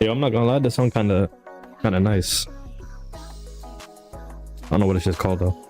Yo, I'm not gonna lie, this song kinda nice. I don't know what it's just called though.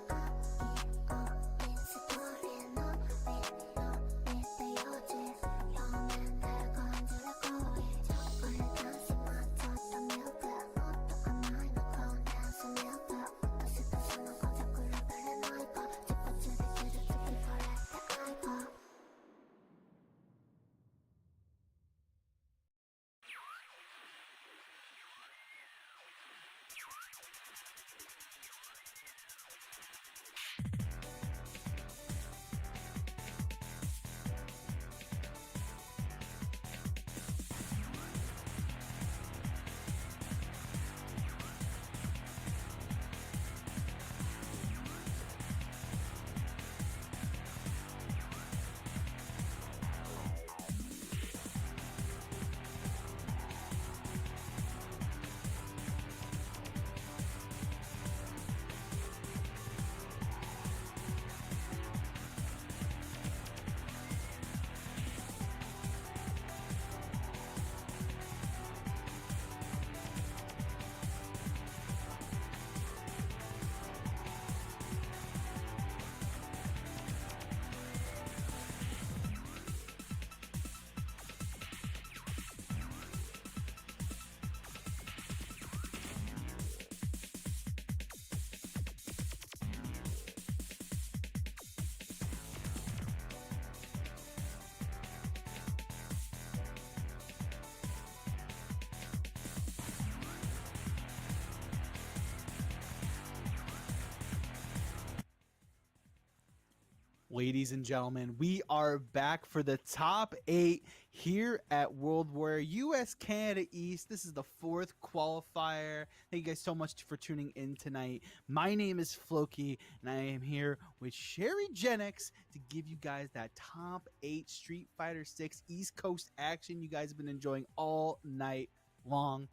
Ladies and gentlemen, we are back for the top 8 here at World Warrior US Canada East. This is the 4th qualifier. Thank you guys so much for tuning in tonight. My name is Floki, and I am here with Sherry Genix to give you guys that top 8 Street Fighter 6 East Coast action you guys have been enjoying all night long.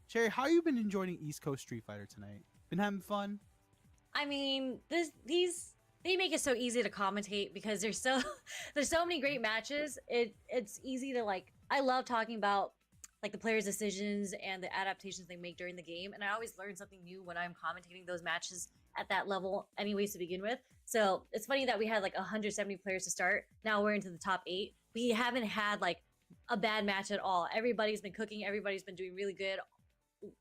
Sherry, how you been enjoying East Coast Street Fighter tonight? Been having fun? I mean, they make it so easy to commentate because there's so many great matches. It's easy to I love talking about like the players' decisions and the adaptations they make during the game, and I always learn something new when I'm commentating those matches at that level anyways to begin with. So it's funny that we had like 170 players to start. Now we're into the top 8. We haven't had like a bad match at all. Everybody's been cooking, everybody's been doing really good,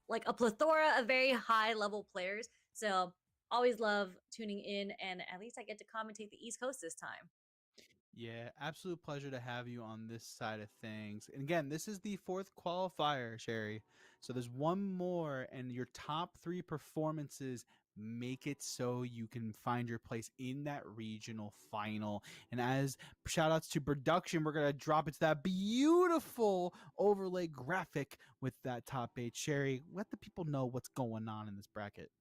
like a plethora of very high level players. So always love tuning in, and at least I get to commentate the East Coast this time. Yeah, absolute pleasure to have you on this side of things. And again, this is the 4th qualifier, Sherry. So there's one more, and your top 3 performances make it so you can find your place in that regional final. And as shout outs to production, we're going to drop into that beautiful overlay graphic with that top 8. Sherry, let the people know what's going on in this bracket.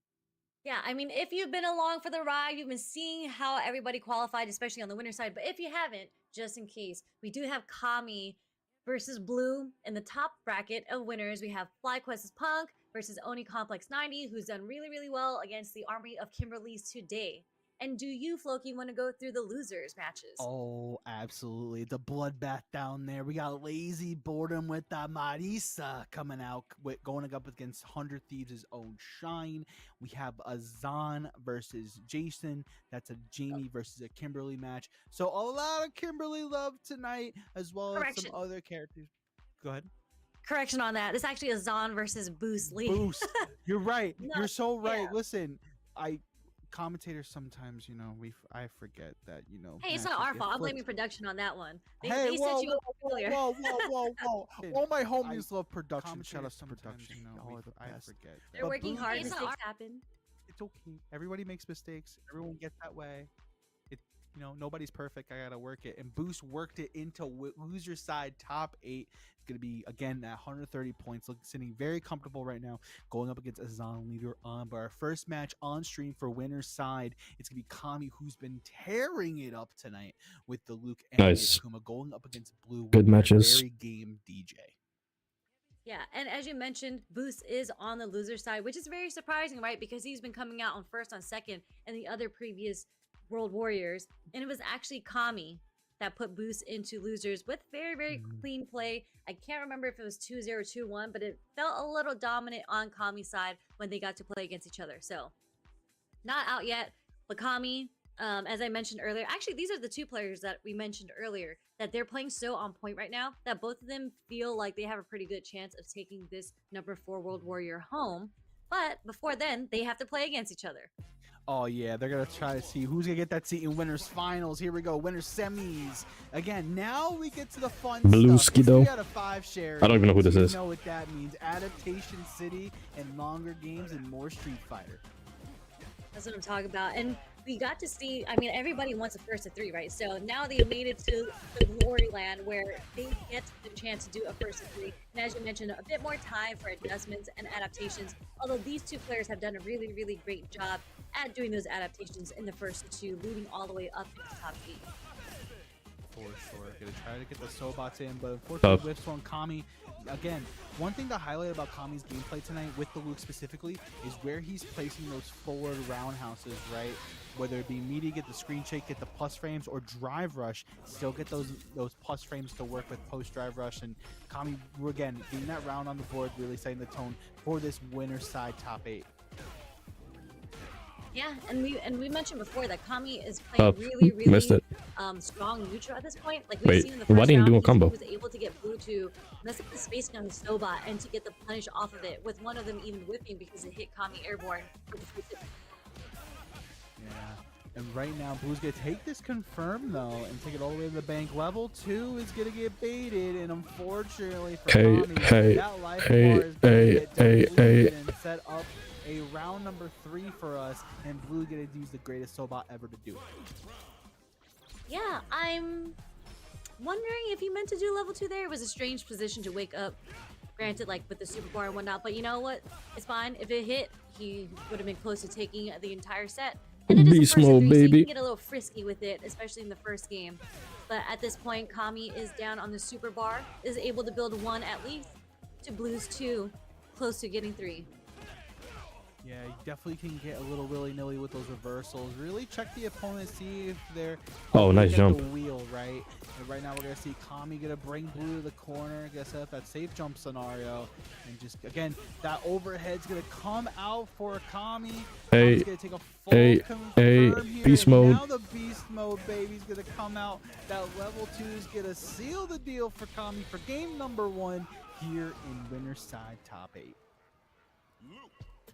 Yeah, I mean, if you've been along for the ride, you've been seeing how everybody qualified, especially on the winner side. But if you haven't, just in case, we do have Kami versus Blue in the top bracket of winners. We have FlyQuest's Punk versus Oni Complex 90, who's done really, really well against the army of Kimberly's today. And do you, Floki, want to go through the losers matches? Oh, absolutely. The bloodbath down there. We got Lazy Boredom with the Marisa coming out, going up against 100 Thieves' own Shine. We have a Zahn versus Jason. That's a Jamie versus a Kimberly match. So a lot of Kimberly love tonight, as well as some other characters. Go ahead. Correction on that. This actually is Zahn versus Boost Lee. Boost. You're right. No, You're so right. yeah. Listen, commentators sometimes, I forget that, Hey, it's not our fault. I'm blaming production on that one. They set you up earlier. Whoa. All my homies love production. Shout out to production. I forget. They're working hard. Mistakes happen. It's okay. Everybody makes mistakes. Everyone gets that way. Nobody's perfect. I gotta work it. And Boost worked it into loser side top 8. It's gonna be again at 130 points. Sitting very comfortable right now, going up against Azan leader on. But our first match on stream for winner's side, it's gonna be Kami, who's been tearing it up tonight with the Luke and Nice. Akuma, going up against Blue. Good matches. Very game DJ. Yeah, and as you mentioned, Boost is on the loser side, which is very surprising, right? Because he's been coming out on first, on second, and the other previous World Warriors, and it was actually Kami that put boost into losers with very clean play. I can't remember if it was 2-0, 2-1, but it felt a little dominant on Kami's side when they got to play against each other. So not out yet, but Kami, as I mentioned earlier, actually these are the two players that we mentioned earlier that they're playing so on point right now that both of them feel like they have a pretty good chance of taking this number 4 World Warrior home. But before then, they have to play against each other. Oh yeah, they're gonna try to see who's gonna get that seat in winners finals. Here we go, winners semis. Again, now we get to the fun Blue stuff. It's Skido. 3 out of 5 shares. I don't even know who this You is. know what that means. Adaptation City and longer games and more Street Fighter. That's what I'm talking about. And we got to see, I mean, everybody wants a first to 3, right? So now they made it to the glory land where they get the chance to do a first to 3. And as you mentioned, a bit more time for adjustments and adaptations. Although these two players have done a really great job at doing those adaptations in the first 2, leading all the way up into the top 8. For sure. Gonna try to get the Sobots in, but unfortunately whiffs on Kami. Again, one thing to highlight about Kami's gameplay tonight with the Luke specifically is where he's placing those forward roundhouses, right? Whether it be media, get the screen shake, get the plus frames, or drive rush, still get those plus frames to work with post drive rush. And Kami, again, getting that round on the board, really setting the tone for this winner side top 8. Yeah, and we mentioned before that Kami is playing really missed it. Strong neutral at this point. Like Wait, we've seen in the first why didn't you do a round, combo? he was able to get Blue to mess up the spacing on the Sobot and to get the punish off of it, with one of them even whipping because it hit Kami airborne. Yeah. And right now, Blue's gonna take this confirm though and take it all the way to the bank. Level 2 is gonna get baited, and unfortunately for Kami, that life bar is gonna get depleted and set up a round number 3 for us, and Blue gonna use the greatest Sobot ever to do it. Yeah, I'm wondering if he meant to do level 2 there. It was a strange position to wake up. Granted, like with the super bar and whatnot, but you know what? It's fine. If it hit, he would have been close to taking the entire set. And it is Beast a first to mode, 3, so you baby. can get a little frisky with it, especially in the first game. But at this point, Kami is down on the super bar, is able to build 1 at least to Blue's 2, close to getting 3. Yeah, you definitely can get a little willy-nilly with those reversals. Really check the opponent, see if they're nice get jump. the wheel, right? And right now we're gonna see Kami gonna bring Blue to the corner, gonna set up that safe jump scenario, and just again that overhead's gonna come out for Kami. Kami's gonna take a full confirm here, beast and mode. now the beast mode baby's gonna come out. That level 2 is gonna seal the deal for Kami for game number 1 here in winner's side top 8.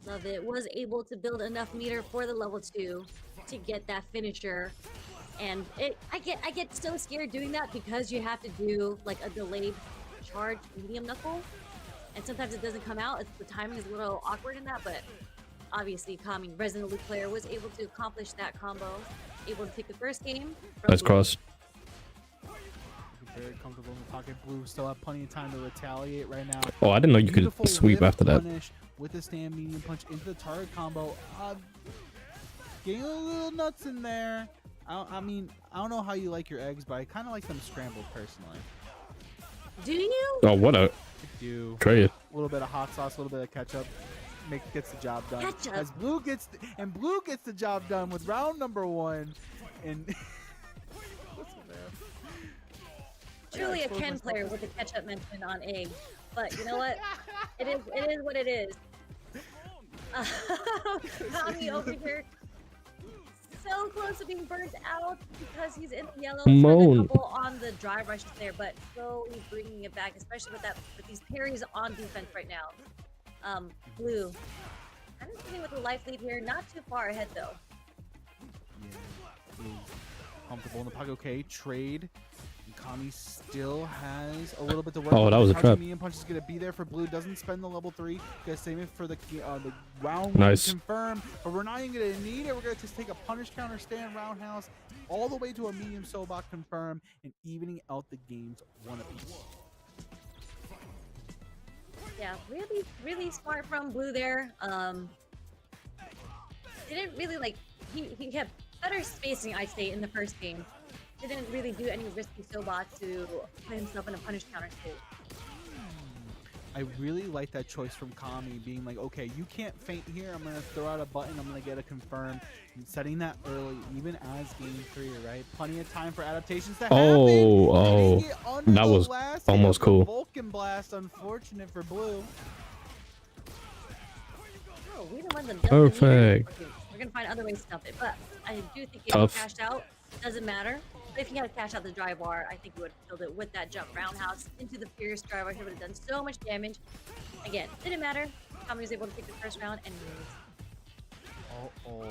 Love it. Was able to build enough meter for the level 2 to get that finisher. And I get so scared doing that because you have to do like a delayed charge medium knuckle. And sometimes it doesn't come out. The timing is a little awkward in that, but obviously Kami, Resident Luke player, was able to accomplish that combo. Able to take the first game. Nice cross. Very comfortable in the pocket. Blue still have plenty of time to retaliate right now. Oh, I didn't know you could Beautiful sweep whip after that. punish with the stand medium punch into the target combo. Getting a little nuts in there. I mean, I don't know how you like your eggs, but I kind of like them scrambled personally. Do you? Oh, what a I do. trade. A little bit of hot sauce, a little bit of ketchup. Gets the job done. Ketchup. As Blue gets the job done with round number 1. And Truly a Ken player with a ketchup mention on egg. But you know what? It is what it is. Kami over here, so close to being burnt out because he's in the yellow. Moan. A couple on the drive rushes there, but slowly bringing it back, especially with these parries on defense right now. Blue, kind of sitting with a life lead here, not too far ahead though. yeah, Blue comfortable in the pocket. Okay, trade. Kami still has a little bit to work. Oh, that was a trap. Medium punch is gonna be there for Blue. Doesn't spend the level 3. Gonna save it for the round 1 Nice. confirm. But we're not even gonna need it. We're gonna just take a punish counter stand roundhouse all the way to a medium Sobot confirm and evening out the games 1 apiece. Yeah, really smart from Blue there. Didn't really like he had better spacing, I'd say, in the first game. Didn't really do any risky Sobot to put himself in a punish counter state. I really like that choice from Kami, being like, okay, you can't faint here. I'm going to throw out a button. I'm going to get a confirm. And setting that early, even as game 3, right? Plenty of time for adaptations to happen. Oh, Getting it under that the was last hit almost of the cool. Vulcan Blast. Unfortunate for Blue. Oh, we don't want them dumping Perfect. either. Okay, we're gonna find other ways to dump it, but I do think if Tough. he cashed out, doesn't matter. If he had cashed out the dry bar, I think he would have killed it with that jump roundhouse into the fierce dry bar. He would have done so much damage. Again, didn't matter. Tommy was able to take the first round and Oh,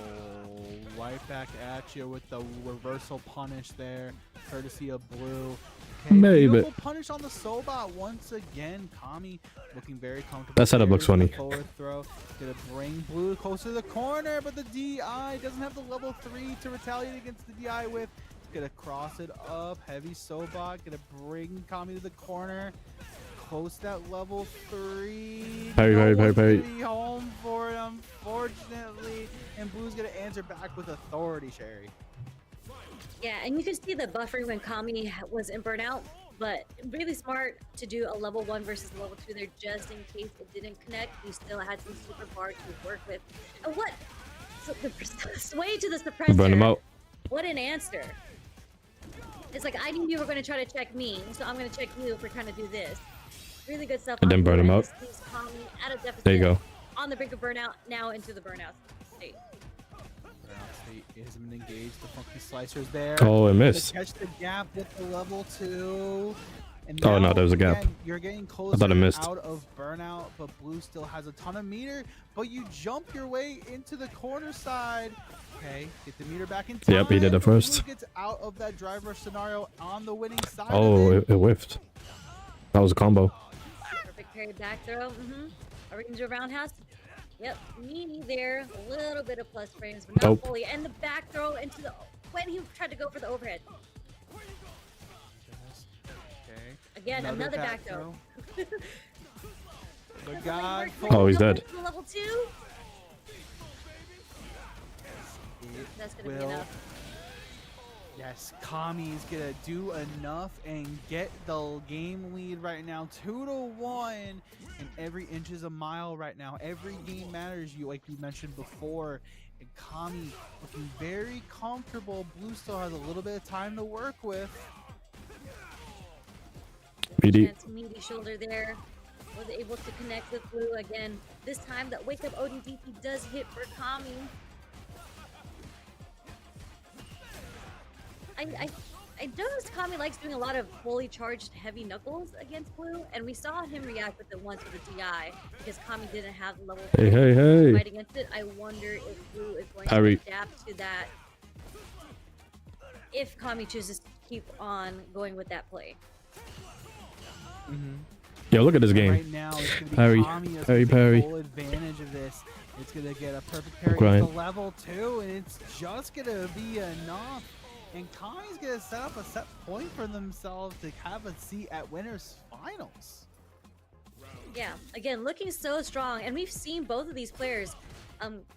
right back at you with the reversal punish there, courtesy of Blue. Okay, Maybe. beautiful punish on the Sobot once again. Kami looking very comfortable. That setup looks funny. Forward throw. Gonna bring Blue close to the corner, but the DI doesn't have the level 3 to retaliate against the DI with. Gonna cross it up. Heavy Sobot. Gonna bring Kami to the corner. Close that level 3. Very. Be home for it, unfortunately. And Blue's gonna answer back with authority, Sherry. yeah, and you can see the buffering when Kami was in burnout, but really smart to do a level 1 versus level 2 there just in case it didn't connect. You still had some super bar to work with. And what? So the sway to the suppressor. Burn him out. What an answer. It's like, I knew you were going to try to check me, so I'm going to check you if we're trying to do this. Really good stuff. And then burn him out. At a deficit, There you go. on the brink of burnout, now into the burnout state. Burnout state is engaged. The funky slicers there. Oh, it missed. Catch the gap with the level 2. And Oh, no, now, there was a gap. again, you're getting closer thought it missed. out of burnout, but Blue still has a ton of meter. But you jump your way into the corner side. Okay, get the meter back in time. Yep, he did it first. Blue gets out of that driver scenario on the winning side. Oh, of it. it whiffed. That was a combo. Perfect parry back throw. Are we going to do a roundhouse? Yep, meanie there. A little bit of plus frames, but not Nope. fully. And the back throw into the... When he tried to go for the overhead. Okay. Again, another back throw. The guy. Oh, he's dead. Level 2. That's going to be enough. Yes, Kami's gonna do enough and get the game lead right now, 2-1, and every inch is a mile right now. Every game matters, like you mentioned before. And Kami looking very comfortable. Blue still has a little bit of time to work with. PD. Chance meaty shoulder there. Was able to connect with Blue again. This time, that wake up ODDP does hit for Kami. I noticed Kami likes doing a lot of fully charged heavy knuckles against Blue, and we saw him react with it once with the DI because Kami didn't have the level Hey. fight against it. I wonder if Blue is going Parry. to adapt to that if Kami chooses to keep on going with that play. Yo, look at this game. Right now, it's gonna be Parry, Kami that's parry, gonna parry. take full advantage of this. It's gonna get a perfect parry Grind. to level 2, and it's just gonna be enough. And Kami's gonna set up a set point for themselves to have a seat at winners finals. Yeah, again, looking so strong, and we've seen both of these players.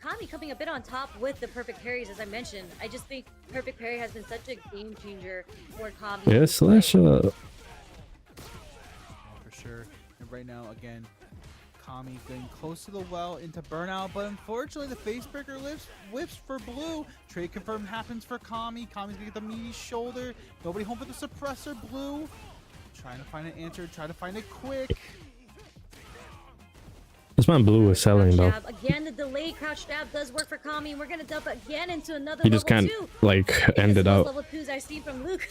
Kami coming a bit on top with the perfect parries, as I mentioned. I just think perfect parry has been such a game changer for Kami. Yeah, slash up. For sure. And right now, again, Kami getting close to the well into burnout, but unfortunately the facebreaker whips for Blue. Trade confirm happens for Kami. Kami's gonna get the meaty shoulder. Nobody home for the suppressor. Blue trying to find an answer, try to find it quick. This man Blue is selling though. Jab. Again, the delayed crouch jab does work for Kami, and we're gonna dump again into another He just level can't 2. like end it out. Level 2s I see from Luke.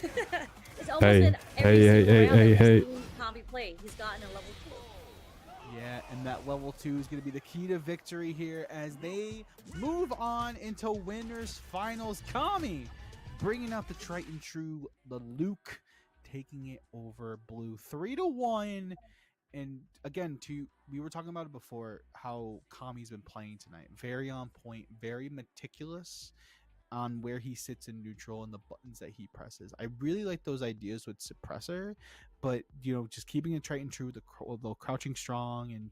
It's almost Hey, in every hey, single hey, round hey, that hey. we've seen Kami play. He's gotten a level 2. Yeah, and that level 2 is going to be the key to victory here as they move on into winners finals. Kami bringing out the Triton True, the Luke taking it over Blue 3-1. And again, we were talking about it before, how Kami's been playing tonight. Very on point, very meticulous on where he sits in neutral and the buttons that he presses. I really like those ideas with suppressor, but just keeping it Triton true, the crouching strong, and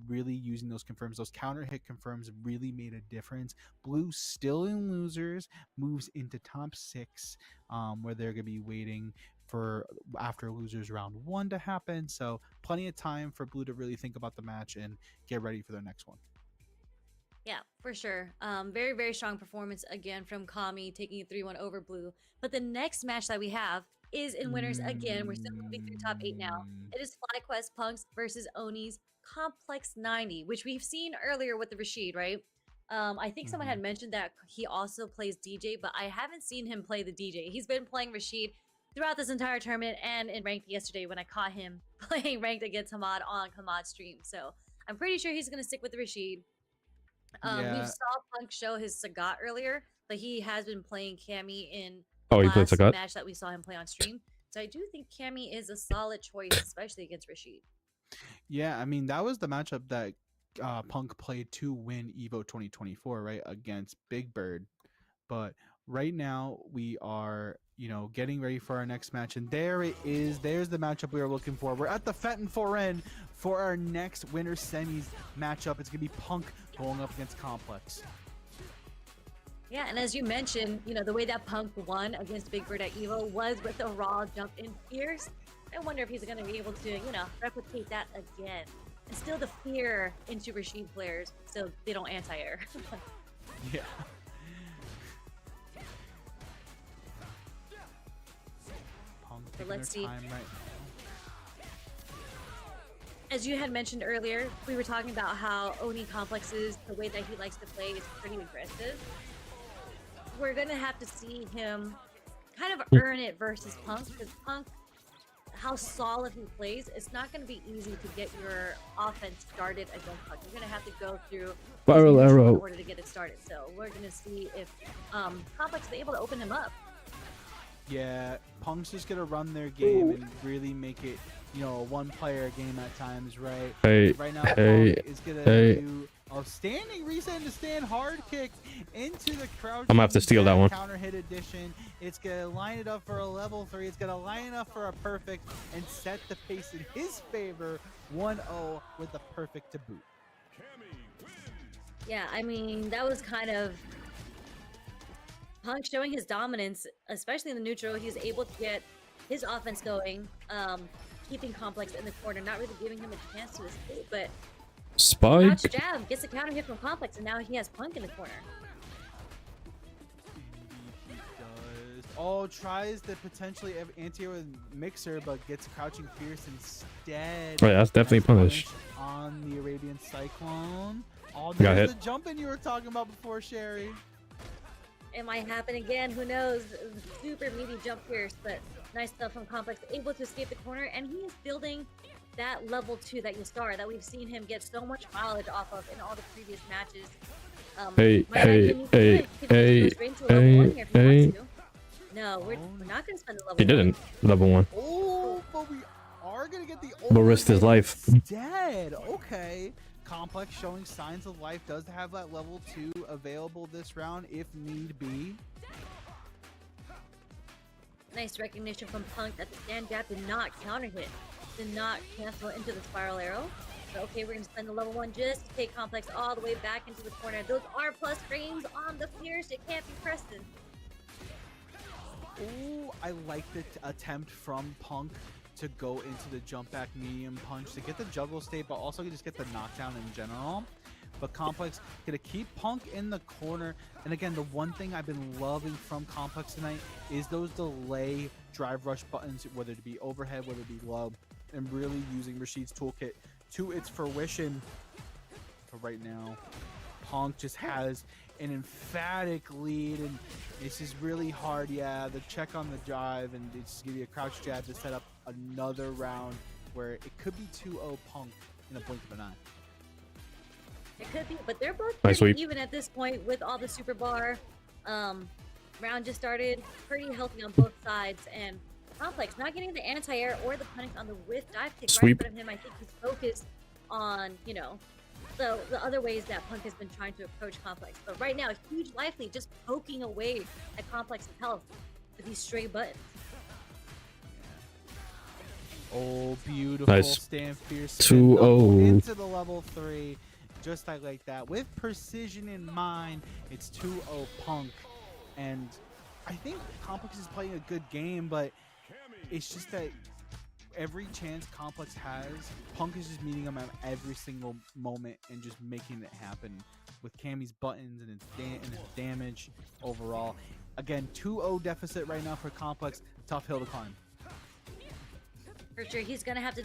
really using those confirms, those counter hit confirms really made a difference. Blue still in losers, moves into top 6, where they're gonna be waiting for after losers round 1 to happen. So plenty of time for Blue to really think about the match and get ready for their next one. Yeah, for sure. Very, very strong performance again from Kami, taking it 3-1 over Blue. But the next match that we have is in winners again. We're still moving through top 8 now. It is FlyQuest Punks versus Oni's Complex 90, which we've seen earlier with the Rashid, right? I think someone had mentioned that he also plays DJ, but I haven't seen him play the DJ. He's been playing Rashid throughout this entire tournament and in ranked yesterday when I caught him playing ranked against Hamad on Hamad's stream. So I'm pretty sure he's going to stick with the Rashid. We saw Punk show his Sagat earlier, but he has been playing Cammy in Oh, he played last Sagat? match that we saw him play on stream. So I do think Cammy is a solid choice, especially against Rashid. Yeah, I mean, that was the matchup that Punk played to win EVO 2024, right, against Big Bird. But right now we are, getting ready for our next match, and there it is. There's the matchup we are looking for. We're at the Fenton 4N for our next winner semis matchup. It's gonna be Punk going up against Complex. Yeah, and as you mentioned, the way that Punk won against Big Bird at EVO was with a raw jump in Fierce. I wonder if he's going to be able to, replicate that again. Instill the fear into Rashid players so they don't anti-air. Yeah. Punk So taking let's their see. time right As you had mentioned earlier, we were talking about how Oni Complexes, the way that he likes to play is pretty aggressive. We're going to have to see him kind of earn it versus Punk, because Punk, how solid he plays, it's not going to be easy to get your offense started against Punk. You're going to have to go through Viral in arrow. order to get it started. So we're going to see if Complex is able to open him up. Yeah, Punk's just gonna run their game and really make it, a one-player game at times, right? Hey, Right now, hey, Punk is gonna hey. do a standing reset into stand hard kick into the crouch. I'm gonna have to steal that one. Counter hit addition. It's gonna line it up for a level 3. It's gonna line it up for a perfect and set the pace in his favor. 1-0 with the perfect to boot. Yeah, I mean, that was kind of Punk showing his dominance, especially in the neutral. He was able to get his offense going, keeping Complex in the corner, not really giving him a chance to escape, but Spike. crouch jab gets a counter hit from Complex, and now he has Punk in the corner. He does. Oh, tries to potentially anti-air with Mixer, but gets crouching fierce instead. Oh, yeah, that's definitely Nice punish. on the Arabian Cyclone. Oh, Got there's hit. the jumping you were talking about before, Sherry. It might happen again, who knows? Super meaty jump fierce, but nice stuff from Complex, able to escape the corner, and he is building that level 2, that Yastar, that we've seen him get so much mileage off of in all the previous matches. Hey, right, hey, can you hey, do it? Can you hey, go straight into a level 1 here if you hey. want to? No, we're not going to spend the level He didn't. Level 1. Oh, but we are going to get the But risked his life. Dead. Okay. Complex showing signs of life, does have that level 2 available this round if need be. Nice recognition from Punk that the stand jab did not counter hit, did not cancel into the spiral arrow. But okay, we're going to spend the level 1 just to take Complex all the way back into the corner. Those R+ frames on the Fierce, it can't be Preston. Ooh, I like the attempt from Punk to go into the jump back medium punch to get the juggle state, but also just get the knockdown in general. But Complex gonna keep Punk in the corner. And again, the one thing I've been loving from Complex tonight is those delay drive rush buttons, whether it be overhead, whether it be low, and really using Rashid's toolkit to its fruition. But right now, Punk just has an emphatic lead, and it's just really hard. Yeah, the check on the drive, and it's just give you a crouch jab to set up another round where it could be 2-0 Punk in a blink of an eye. It could be, but they're both Nice pretty sweep. even at this point with all the super bar. Round just started, pretty healthy on both sides, and Complex not getting the anti-air or the punish on the whiff dive kick right in Sweep. front of him. I think he's focused on, the other ways that Punk has been trying to approach Complex. But right now, huge life lead, just poking away at Complex's health with these stray buttons. Oh, beautiful. Nice. Stand fierce. 2-0. Into the level 3. Just like that. With precision in mind, it's 2-0 Punk. And I think Complex is playing a good game, but It's just that every chance Complex has, Punk is just meeting him at every single moment and just making it happen with Cammy's buttons and its damage overall. Again, 2-0 deficit right now for Complex. Tough hill to climb. For sure, he's gonna have to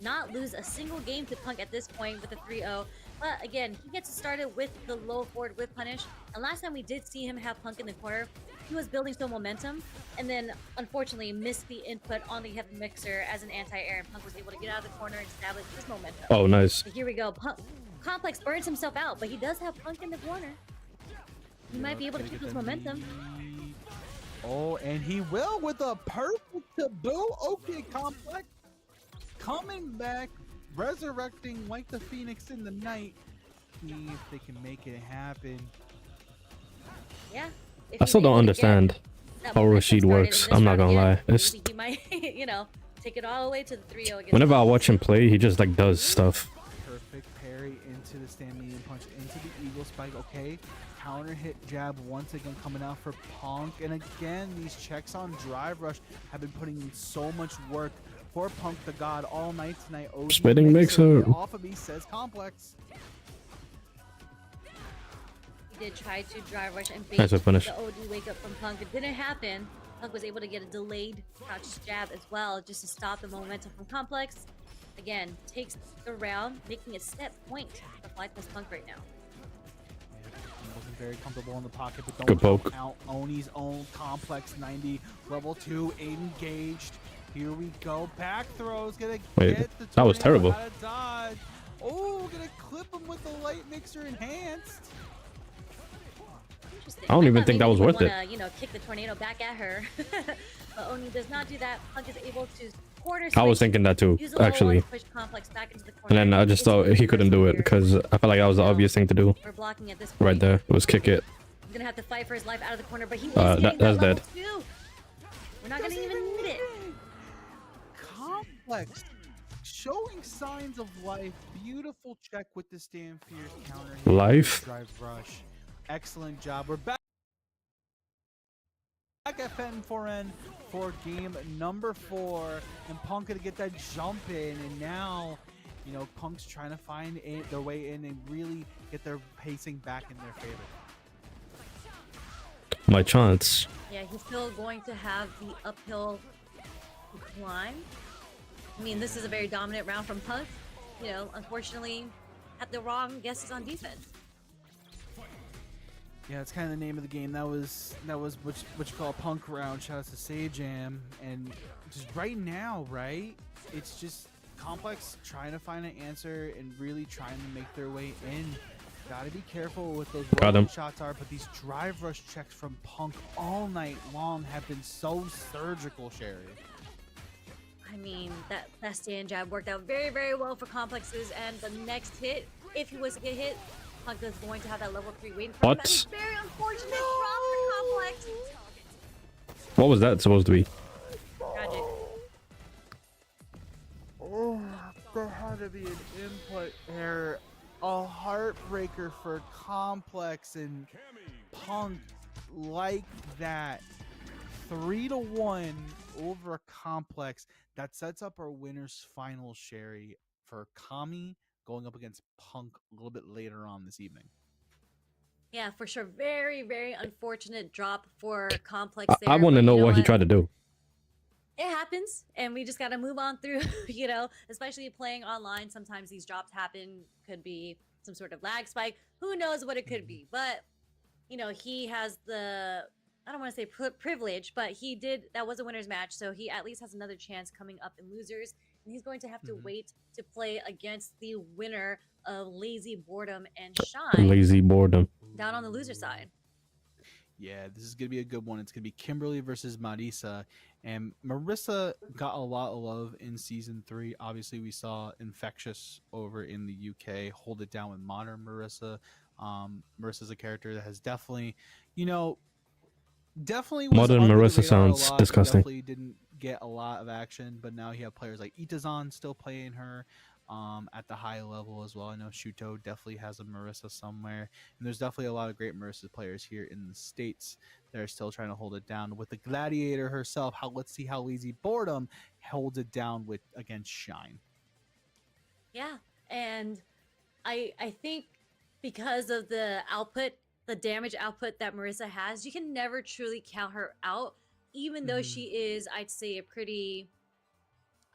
not lose a single game to Punk at this point with a 3-0. But again, he gets started with the low forward with punish. And last time we did see him have Punk in the corner, he was building some momentum, and then unfortunately missed the input on the heavy mixer as an anti-air, and Punk was able to get out of the corner and establish his momentum. Oh, nice. But here we go. Complex burns himself out, but he does have Punk in the corner. He might be able to keep his momentum. Oh, and he will with a perfect taboo. Okay, Complex coming back, resurrecting like the Phoenix in the night. See if they can make it happen. Yeah. I still don't understand how Rashid works. I'm not gonna lie. It's, he might, you know, take it all the way to the 3-0 against whenever I watch him play, he just like does stuff. Perfect parry into the stand medium punch into the eagle spike. Okay, counter hit jab once again coming out for Punk. And again, these checks on drive rush have been putting in so much work for Punk the God all night tonight. OG Spitting mixer. off of me, says Complex. He did try to drive rush and bait Nice finish. the OD wake up from Punk. It didn't happen. Punk was able to get a delayed crouch jab as well, just to stop the momentum from Complex. Again, takes the round, making a set point for Flypless Punk right now. Wasn't very comfortable in the pocket, but Good don't poke. count out Oni's own Complex 90 level 2 engaged. Here we go. Back throws gonna Wait, get the that was tornado terrible. out of dodge. Oh, gonna clip him with the light mixer enhanced. Interesting. I don't even thought think that maybe was he'd worth it. wanna, you know, kick the tornado back at her. But Oni does not do that. Punk is able to corner I was switch, thinking that too, use a low one actually. to push Complex back into the corner. And then I just thought he couldn't do it because I felt like that was the obvious thing to do. We're blocking at this point. Right there. It was kick it. He's gonna have to fight for his life out of the corner, but he is That's hitting that level dead. 2. We're not gonna even need it. Complex showing signs of life. Beautiful check with the stand fierce counter. Life? Drive rush. Excellent job. We're back at FN4N for game number 4, and Punk gonna get that jump in, and now, you know, Punk's trying to find their way in and really get their pacing back in their favor. My chance. Yeah, he's still going to have the uphill climb. I mean, this is a very dominant round from Punk. You know, unfortunately, had the wrong guesses on defense. Yeah, it's kind of the name of the game. That was what you call a Punk round. Shout out to Sajam. And just right now, right? It's just Complex trying to find an answer and really trying to make their way in. Gotta be careful with those Got him. shots are, but these drive rush checks from Punk all night long have been so surgical, Sherry. I mean, that stand jab worked out very, very well for Complexes, and the next hit, if he was to get hit, Punk is going to have that level 3 waiting for him. What? That is very unfortunate drop for Complex. What was that supposed to be? Tragic. Oh, there had to be an input error. A heartbreaker for Complex, and Punk like that. 3-1 over Complex. That sets up our winners final, Sherry, for Kami going up against Punk a little bit later on this evening. Yeah, for sure. Very, very unfortunate drop for Complex there. I want to but know you know what he tried to do. It happens, and we just got to move on through, you know, especially playing online. Sometimes these drops happen. Could be some sort of lag spike. Who knows what it could be? But, you know, he has the, I don't want to say privilege, but he did, that was a winner's match. So he at least has another chance coming up in losers. And he's going to have to wait to play against the winner of Lazy Boredom and Shine Lazy boredom. down on the loser side. Yeah, this is going to be a good one. It's going to be Kimberly versus Marisa. And Marissa got a lot of love in Season 3. Obviously, we saw Infectious over in the UK hold it down with modern Marissa. Marissa's a character that has definitely, you know, was Modern under the Marissa radar a sounds lot. disgusting. Definitely didn't get a lot of action, but now you have players like Itazan still playing her. at the high level as well. I know Shuto definitely has a Marissa somewhere, and there's definitely a lot of great Marissa players here in the States that are still trying to hold it down. With the Gladiator herself, let's see how Lazy Boredom holds it down with against Shine. Yeah, and I think because of the output, the damage output that Marissa has, you can never truly count her out, even though she is, I'd say, a pretty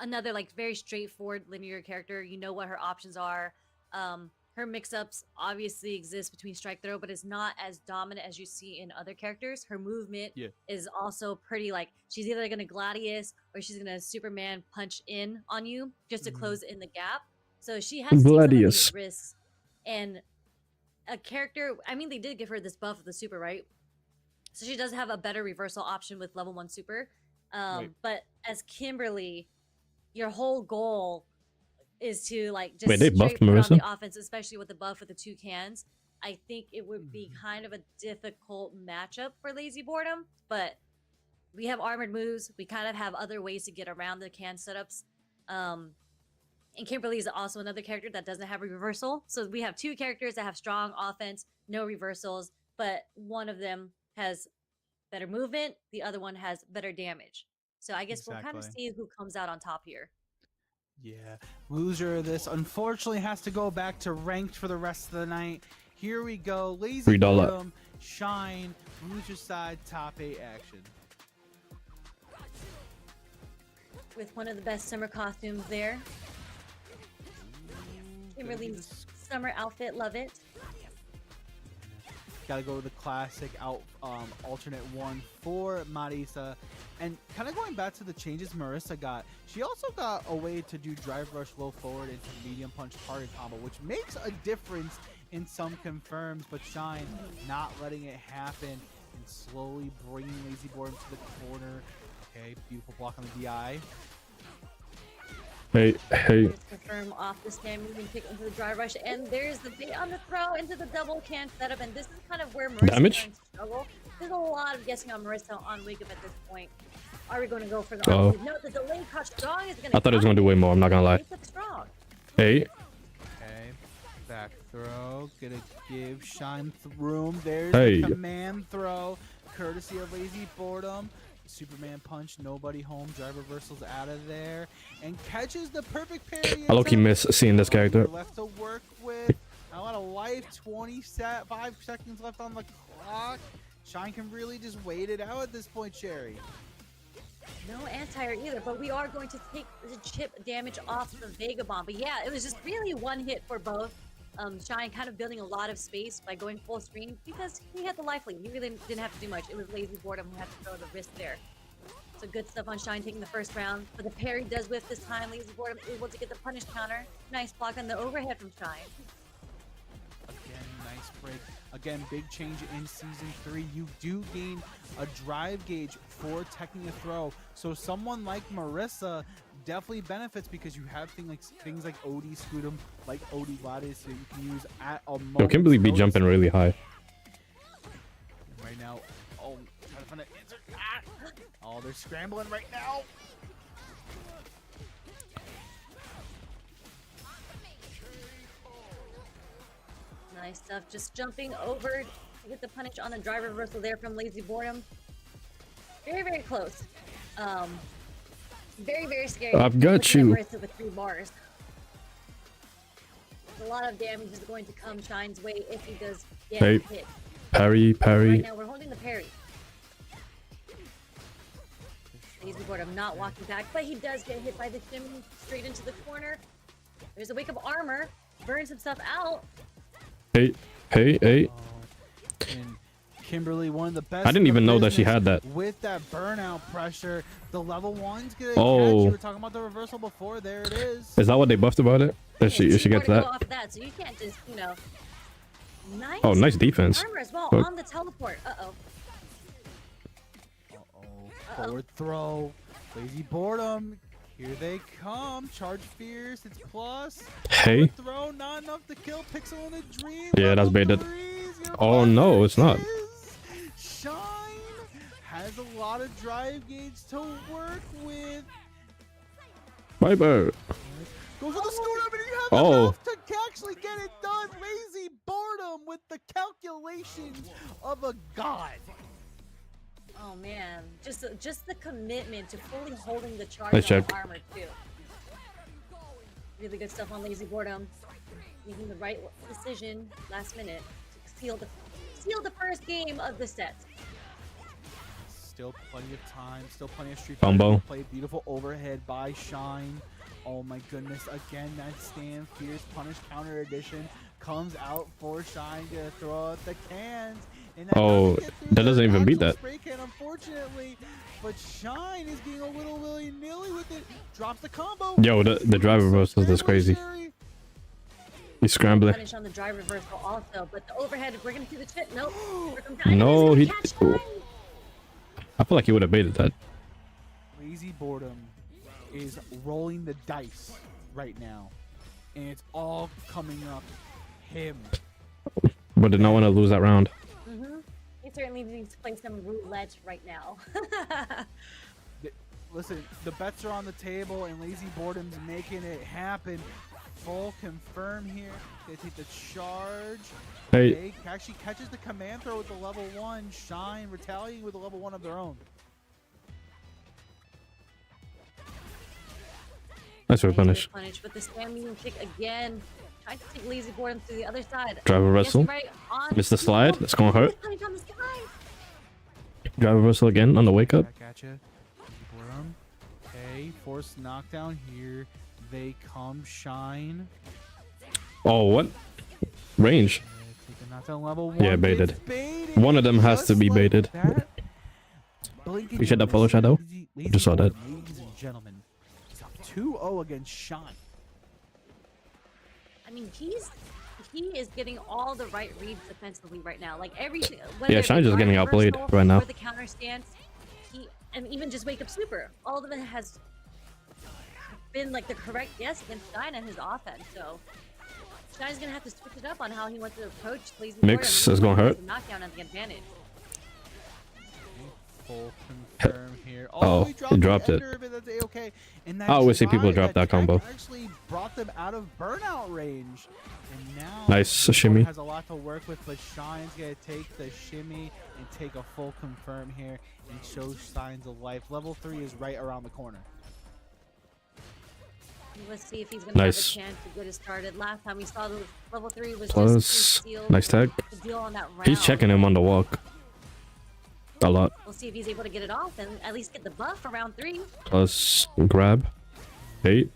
another like very straightforward linear character. You know what her options are. Her mix-ups obviously exist between strike throw, but it's not as dominant as you see in other characters. Her movement is also pretty like she's either gonna Gladius or she's gonna Superman punch in on you just to close in the gap. So she has to take some of these risks. And a character, I mean, they did give her this buff with the super, right? So she does have a better reversal option with level 1 super. But as Kimberly, your whole goal is to like just Wait, they buffed straight put on Marissa? the offense, especially with the buff with the two cans. I think it would be kind of a difficult matchup for Lazy Boredom, but we have armored moves. We kind of have other ways to get around the can setups. And Kimberly is also another character that doesn't have a reversal. So we have two characters that have strong offense, no reversals, but one of them has better movement. The other one has better damage. So I guess we'll kind of see who comes out on top here. Yeah, loser of this unfortunately has to go back to ranked for the rest of the night. Here we go, Lazy Boredom, Shine, loser side, top 8 action. With one of the best summer costumes there. Kimberly's summer outfit, love it. Gotta go with the classic alternate one for Marisa. And kind of going back to the changes Marissa got, she also got a way to do drive rush low forward into medium punch target combo, which makes a difference in some confirms, but Shine not letting it happen and slowly bringing Lazy Boredom to the corner. Okay, beautiful block on the DI. Hey. Confirm off the stand, moving kick into the drive rush, and there's the bait on the throw into the double can setup, and this is kind of where Marissa is going to struggle. There's a lot of guessing on Marissa on wake up at this point. Are we going to go for the no, the delay crouch strong is going to I thought it was going to do way more, I'm not going to lie. Hey. Okay, back throw, gonna give Shine room. There's the command throw, courtesy of Lazy Boredom. Superman punch, nobody home, drive reversals out of there, and catches the perfect parry. I low-key miss seeing this character. Left to work with. A lot of life, 5 seconds left on the clock. Shine can really just wait it out at this point, Sherry. No anti-air either, but we are going to take the chip damage off the Vega Bomb. But yeah, it was just really one hit for both. Shine kind of building a lot of space by going full screen because he had the life lead. He really didn't have to do much. It was Lazy Boredom who had to throw the wrist there. So good stuff on Shine taking the first round. But the parry does whiff this time. Lazy Boredom able to get the punish counter. Nice block on the overhead from Shine. Again, nice break. Again, big change in Season 3. You do gain a drive gauge for taking a throw. So someone like Marissa definitely benefits because you have things like Odie Scootum, like Odie Gladius that you can use at a moment. Yo, Kimberly be jumping really high. Right now, trying to find an answer. Oh, they're scrambling right now. Nice stuff. Just jumping over to get the punish on the drive reversal there from Lazy Boredom. Very, very close. Very, very scary. I've got you. With 3 bars. A lot of damage is going to come Shine's way if he does get hit. Parry. Right now we're holding the parry. Lazy Boredom not walking back, but he does get hit by the shimmy straight into the corner. There's a wake up armor. Burns himself out. Hey. And Kimberly, one of the best. I didn't even know that she had that. With that burnout pressure, the level 1's gonna catch. You were talking about the reversal before. There it is. Is that what they buffed about it? That she gets that? Off of that, so you can't just, nice. Oh, nice defense. Armor as well on the teleport. Forward throw. Lazy Boredom. Here they come. Charge fierce. It's plus. Hey. Throw, not enough to kill. Pixel in a dream. Yeah, that's baited. Oh no, it's not. Shine has a lot of drive gauge to work with. Viper. Goes with the scooter, but you have Oh. enough to actually get it done. Lazy Boredom with the calculations of a god. Oh man, just the commitment to fully holding the charge Nice on check. the armor too. Really good stuff on Lazy Boredom, making the right decision last minute to seal the first game of the set. Still plenty of time, still plenty of street Combo. fighter to play. Beautiful overhead by Shine. Oh my goodness, again that stand fierce punish counter edition comes out for Shine to throw out the cans. And Oh, that doesn't even beat that. Spray can, unfortunately, but Shine is being a little willy-nilly with it. Drops the combo. Yo, the drive reversal is crazy. He's scrambling. Punish on the drive reversal also, but the overhead, we're gonna see the chip. Nope. No, he. Catch Shine. I feel like he would have baited that. Lazy Boredom is rolling the dice right now, and it's all coming up him. But did not want to lose that round. He certainly needs to play some roulette right now. Listen, the bets are on the table, and Lazy Boredom's making it happen. Full confirm here. They take the charge. Hey. They actually catches the command throw with the level 1. Shine retaliating with a level 1 of their own. Nice for punish. But the spam medium kick again. Trying to take Lazy Boredom to the other side. Drive reversal. Right on. Missed the slide. That's gonna hurt. Punish on the sky. Drive reversal again on the wake up. Back at you. Boredom. Okay, forced knockdown here. They come Shine. Oh, what? Range. Take the knockdown level 1. Yeah, baited. It's baited. One of them has to be Just like baited. that. You should have follow shadow. Lazy Just saw that. Boredom, ladies and gentlemen, it's up 2-0 against Shine. I mean, he is getting all the right reads defensively right now. Like everything. Yeah, Shine's just getting outplayed right now. Or the counter stance, and even just wake up super. All of it has been like the correct guess against Shine and his offense. So Shine's gonna have to switch it up on how he wants to approach Lazy Mix Boredom. is gonna hurt. Knockdown at the advantage. Full confirm here. Oh, he dropped it. Okay. And that I always see people drive, drop that combo. Actually brought them out of burnout range. And now Nice shimmy. has a lot to work with, but Shine's gonna take the shimmy and take a full confirm here and show signs of life. Level 3 is right around the corner. Let's see if he's gonna Nice. have a chance to get it started. Last time we saw the level 3 was Plus, just to steal nice tag. the deal on that round. He's checking him on the walk. A lot. We'll see if he's able to get it off and at least get the buff for round 3. Plus grab. 8.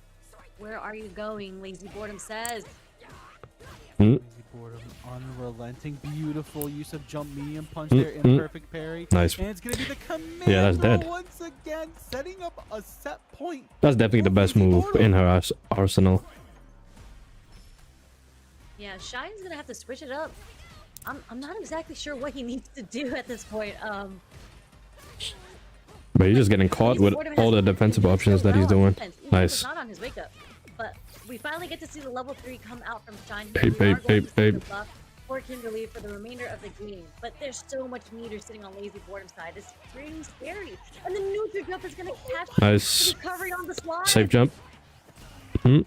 Where are you going? Lazy Boredom says. Mm. Lazy Boredom, unrelenting, beautiful use of jump medium punch there, imperfect parry. Nice. And it's gonna be the command Yeah, that's throw dead. once again, setting up a set point. That's definitely the best move in her arsenal. Yeah, Shine's gonna have to switch it up. I'm not exactly sure what he needs to do at this point. But he's just getting caught with all the defensive options that he's doing. Nice. Not on his wake up, but we finally get to see the level 3 come out from Shine. Babe, We are babe, going babe, to see the babe. buff for Kimberly for the remainder of the game, but there's so much meter sitting on Lazy Boredom's side. It's pretty scary, and the neutral jump is gonna catch Nice. the recovery on the slide. Safe jump. Hmm.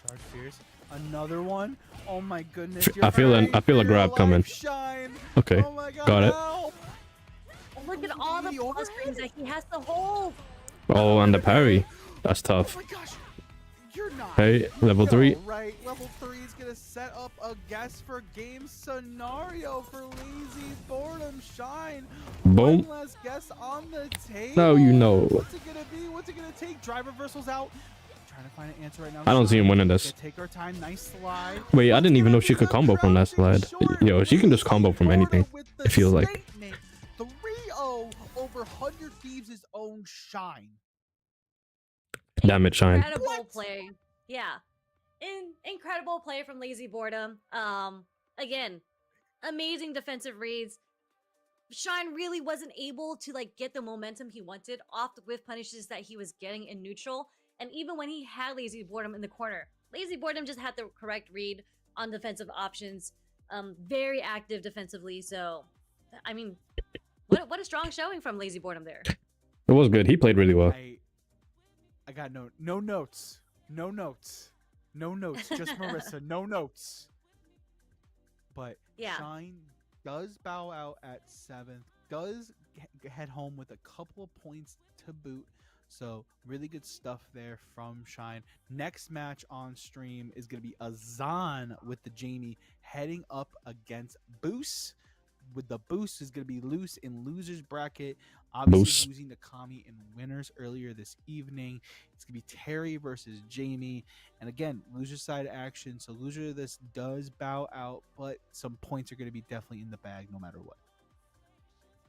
Charge fierce. Another one. Oh my goodness. I feel a grab coming. Shine. Okay, Oh my God, got it. help. Look at all the plus screens that he has to hold. Oh, and the parry. That's Oh tough. my gosh. You're not. Hey, level 3. Right. Level 3 is going to set up a guess for game scenario for Lazy Boredom. Shine. Boom. One less guess on the table. Now you know. What's it going to be? What's it going to take? Drive reversals out. Trying to find an answer right now. I don't see him winning this. Take our time. Nice slide. Wait, I didn't even know she could combo from that slide. Yo, she can just combo from anything. It feels like. 3-0 over 100 Thieves' own Shine. Damn it, Shine. Incredible play. Yeah. Incredible play from Lazy Boredom. Again, amazing defensive reads. Shine really wasn't able to like get the momentum he wanted off the whiff punishes that he was getting in neutral. And even when he had Lazy Boredom in the corner, Lazy Boredom just had the correct read on defensive options. Very active defensively. So, I mean, what a strong showing from Lazy Boredom there. It was good. He played really well. I got no notes. No notes. No notes. Just Marissa. No notes. But Yeah. Shine does bow out at 7th. Does head home with a couple of points to boot. So really good stuff there from Shine. Next match on stream is going to be Azan with the Jamie heading up against Boost. With the Boost is going to be loose in losers bracket. Obviously Boost. losing to Kami in winners earlier this evening. It's going to be Terry versus Jamie. And again, loser side action. So loser of this does bow out, but some points are going to be definitely in the bag no matter what.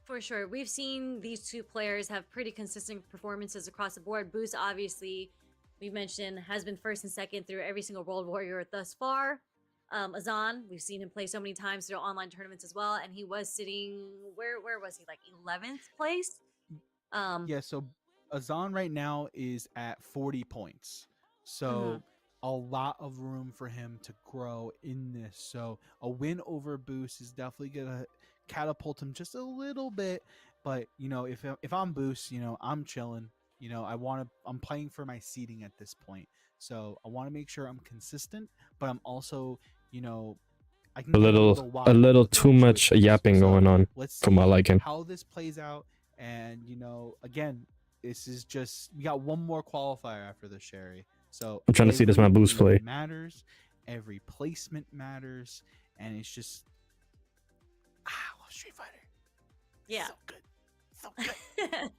For sure. We've seen these two players have pretty consistent performances across the board. Boost, obviously, we mentioned, has been first and second through every single World Warrior thus far. Azan, we've seen him play so many times through online tournaments as well, and he was sitting, where was he, like 11th place? Yeah, so Azan right now is at 40 points. So a lot of room for him to grow in this. So a win over Boost is definitely going to catapult him just a little bit. But, you know, if I'm Boost, you know, I'm chilling. You know, I'm playing for my seeding at this point. So I want to make sure I'm consistent, but I'm also, you know, I can A get little too much choices. yapping going on Let's for my see liking. how this plays out. And, you know, again, this is just, we got one more qualifier after the Sherry. So I'm trying to see this man Boost play. Matters. Every placement matters. And it's just, I love Street Fighter. Yeah. So good. So good.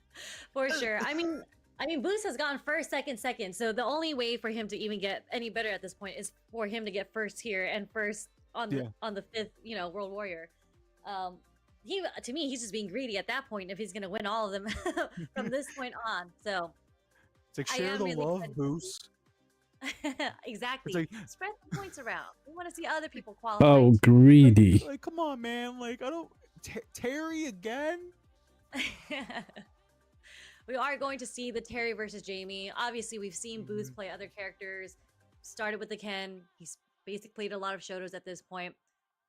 For sure. I mean, Boost has gone first, second. So the only way for him to even get any better at this point is for him to get first here and first on the 5th, you know, World Warrior. To me, he's just being greedy at that point if he's gonna win all of them from this point on. So it's like share the really love, Boost. Exactly. Like, spread the points around. We want to see other people qualify. Oh, greedy. Like, come on, man. Like, I don't Terry again. We are going to see the Terry versus Jamie. Obviously, we've seen Boost play other characters. Started with the Ken. He's basically played a lot of Shotos at this point.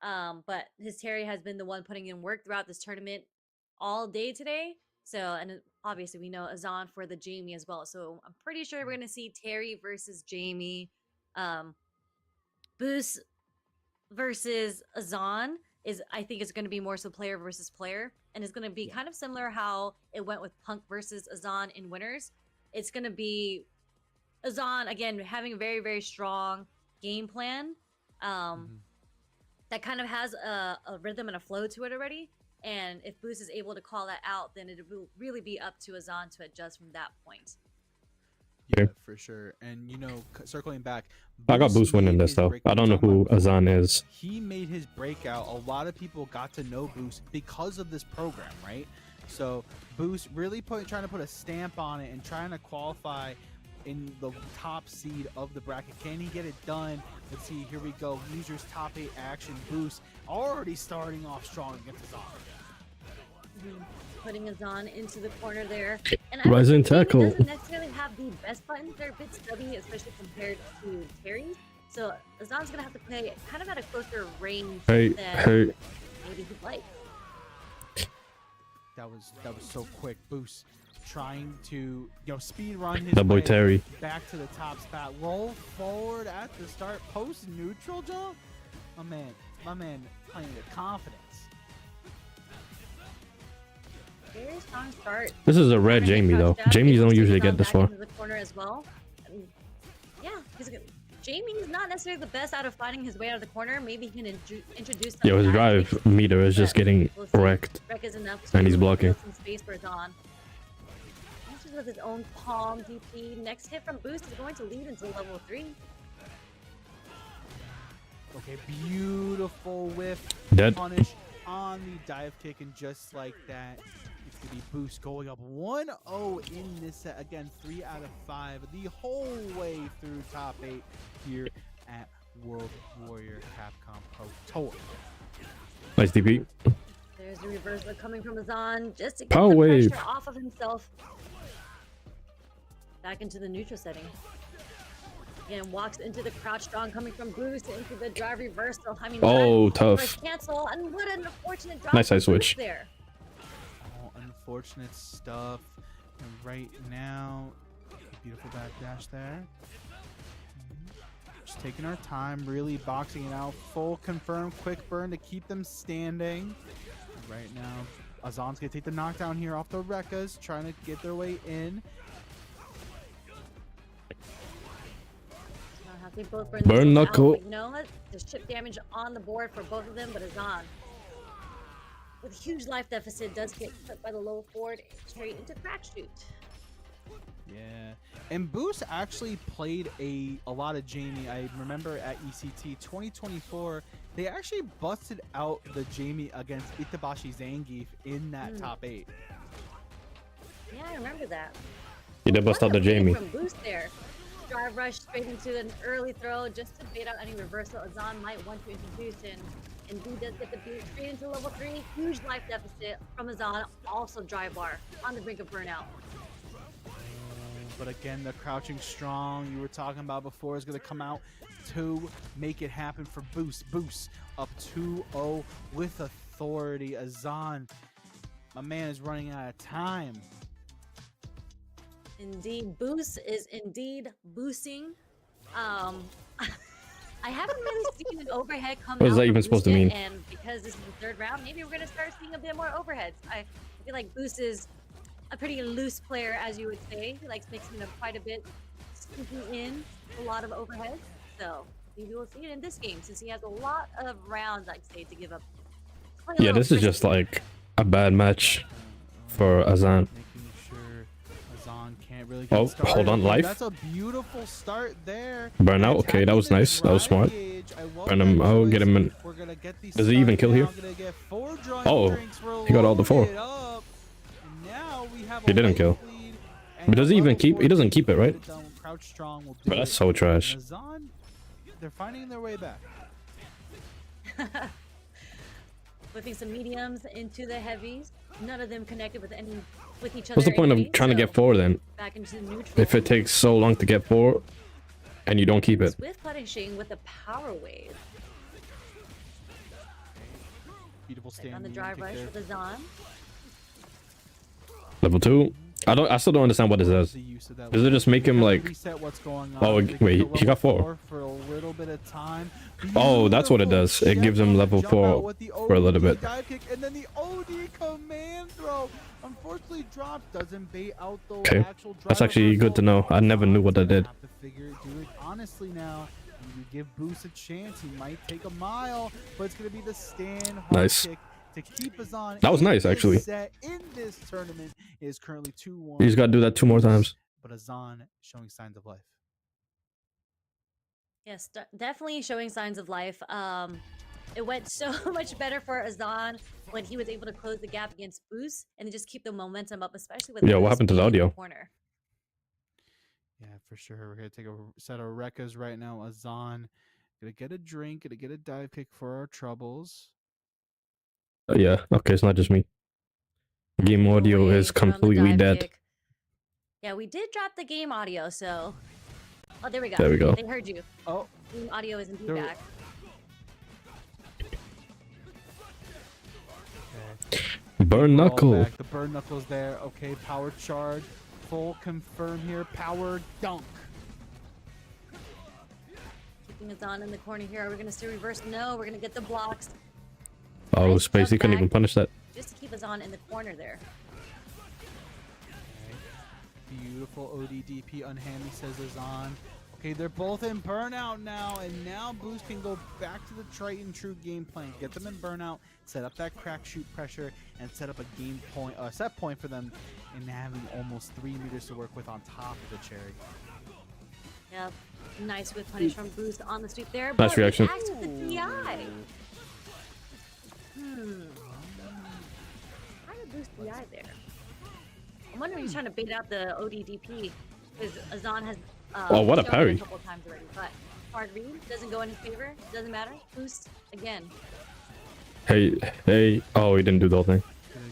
But his Terry has been the one putting in work throughout this tournament all day today. So, and obviously we know Azan for the Jamie as well. So I'm pretty sure we're going to see Terry versus Jamie. Boost versus Azan is, I think it's going to be more so player versus player. And it's going to be kind of similar how it went with Punk versus Azan in winners. It's going to be Azan, again, having a very, very strong game plan. That kind of has a rhythm and a flow to it already. And if Boost is able to call that out, then it will really be up to Azan to adjust from that point. Yeah, for sure. And, you know, circling back, I got Boost winning this, though. I don't know who Azan is. He made his breakout. A lot of people got to know Boost because of this program, right? So Boost really trying to put a stamp on it and trying to qualify in the top seed of the bracket. Can he get it done? Let's see. Here we go. Users top 8 action. Boost already starting off strong against Azan. Putting Azan into the corner there. And Rising tackle. Doesn't necessarily have the best buttons. They're a bit stubby, especially compared to Terry's. So Azan's gonna have to play kind of at a closer range than maybe he'd like. That was so quick. Boost trying to, you know, speed run his That boy way Terry back to the top spot. Roll forward at the start. Post neutral jump. My man playing with confidence. Very strong start. This is a red Jamie, though. Jamies don't usually get this far. The corner as well. Yeah, Jamie's not necessarily the best out of finding his way out of the corner. Maybe he can introduce some. Yo, his drive meter is just getting wrecked. And he's blocking. Some space for Azan. Answers with his own palm DP. Next hit from Boost is going to lead into level 3. Okay, beautiful whiff. Dead. Punish on the dive kick, and just like that, it's gonna be Boost going up 1-0 in this set. Again, 3 out of 5 the whole way through top 8 here at World Warrior Capcom Pro Tour. Nice DP. There's the reversal coming from Azan just to get Power the wave. pressure off of himself. Back into the neutral setting. Again, walks into the crouch strong coming from Boost into the drive reversal. I mean, tough. Cancel, and what an unfortunate drop. Nice side switch there. Oh, unfortunate stuff. And right now, beautiful backdash there. Just taking our time, really boxing it out. Full confirm, quick burn to keep them standing. Right now, Azan's gonna take the knockdown here off the Rekkas, trying to get their way in. They both Burn knuckle. You know what? There's chip damage on the board for both of them, but Azan, with a huge life deficit, does get clipped by the low forward straight into crack shoot. Yeah, and Boost actually played a lot of Jamie. I remember at ECT 2024, they actually busted out the Jamie against Itabashi Zangief in that top 8. Yeah, I remember that. He did bust out the Jamie. From Boost there. Drive rush straight into an early throw just to bait out any reversal Azan might want to introduce in. And B does get the beat straight into level 3. Huge life deficit from Azan. Also dry bar on the brink of burnout. But again, the crouching strong you were talking about before is going to come out to make it happen for Boost. Boost up 2-0 with authority. Azan, my man, is running out of time. Indeed, Boost is indeed boosting. I haven't really seen an overhead come out. What is that even from supposed to Boost mean? yet, and because this is the 3rd round, maybe we're gonna start seeing a bit more overheads. I feel like Boost is a pretty loose player, as you would say. He likes mixing up quite a bit, sneaking in a lot of overheads. So maybe we'll see it in this game, since he has a lot of rounds, I'd say, to give up. Yeah, this is just like a bad match for Azan. Making sure Azan can't really Oh, get started. hold on, life. That's a beautiful start there. Burnout. Okay, that was nice. That was smart. Burn him out. Get him in. Does he even kill here? Oh, he got all the 4. He didn't kill. But does he even keep? He doesn't keep it, right? But that's so trash. They're finding their way back. Whipping some mediums into the heavies. None of them connected with each other. What's the point of anyway, trying to so get 4 then? back into the neutral. If it takes so long to get 4 and you don't keep it. Swift punishing with a power wave. Beautiful stand On the drive rush with Azan. Level 2. I still don't understand what this does. Does it just make him like? Oh wait, he got 4. For a little bit of time. Oh, that's what it does. It gives him level 4 for a little bit. And then the OD command throw unfortunately drops, doesn't bait out the Okay, actual that's actually good to know. I never knew what that did. Have to figure do it honestly now. You give Boost a chance, he might take a mile, but it's gonna be the stand hard Nice. kick to keep us on. That was nice, actually. Set in this tournament is currently 2-1. You just gotta do that 2 more times. But Azan showing signs of life. Yes, definitely showing signs of life. It went so much better for Azan when he was able to close the gap against Boost and just keep the momentum up, especially with. Yeah, what Boost happened to the being in audio? Corner. Yeah, for sure. We're gonna take a set of Rekkas right now. Azan gonna get a drink, gonna get a dive kick for our troubles. Yeah, okay, it's not just me. Game audio Away is from the completely dive dead. kick. Yeah, we did drop the game audio, so. Oh, there we go. There we go. They heard you. Oh, Game audio is indeed There- back. Burn all knuckle. back. The burn knuckles there. Okay, power charge, full confirm here. Power dunk. Keeping Azan in the corner here. Are we gonna see reverse? No, we're gonna get the blocks. Oh, Nice space. He jump couldn't back. even punish that. Just to keep Azan in the corner there. Okay. Beautiful ODDP unhandy, says Azan. Okay, they're both in burnout now, and now Boost can go back to the Triton True game plan. Get them in burnout, set up that crack shoot pressure, and set up a game point, set point for them, and having almost 3 meters to work with on top of the cherry. Yep. Nice with punish from Boost on the sweep there. Nice but reaction. reacts with the DI. How did Boost DI there? I'm wondering if he's trying to bait out the ODDP because Azan has. Oh, what a shown it parry. A couple times already, but hard read doesn't go in his favor. Doesn't matter. Boost again. Hey. Oh, he didn't do the whole thing.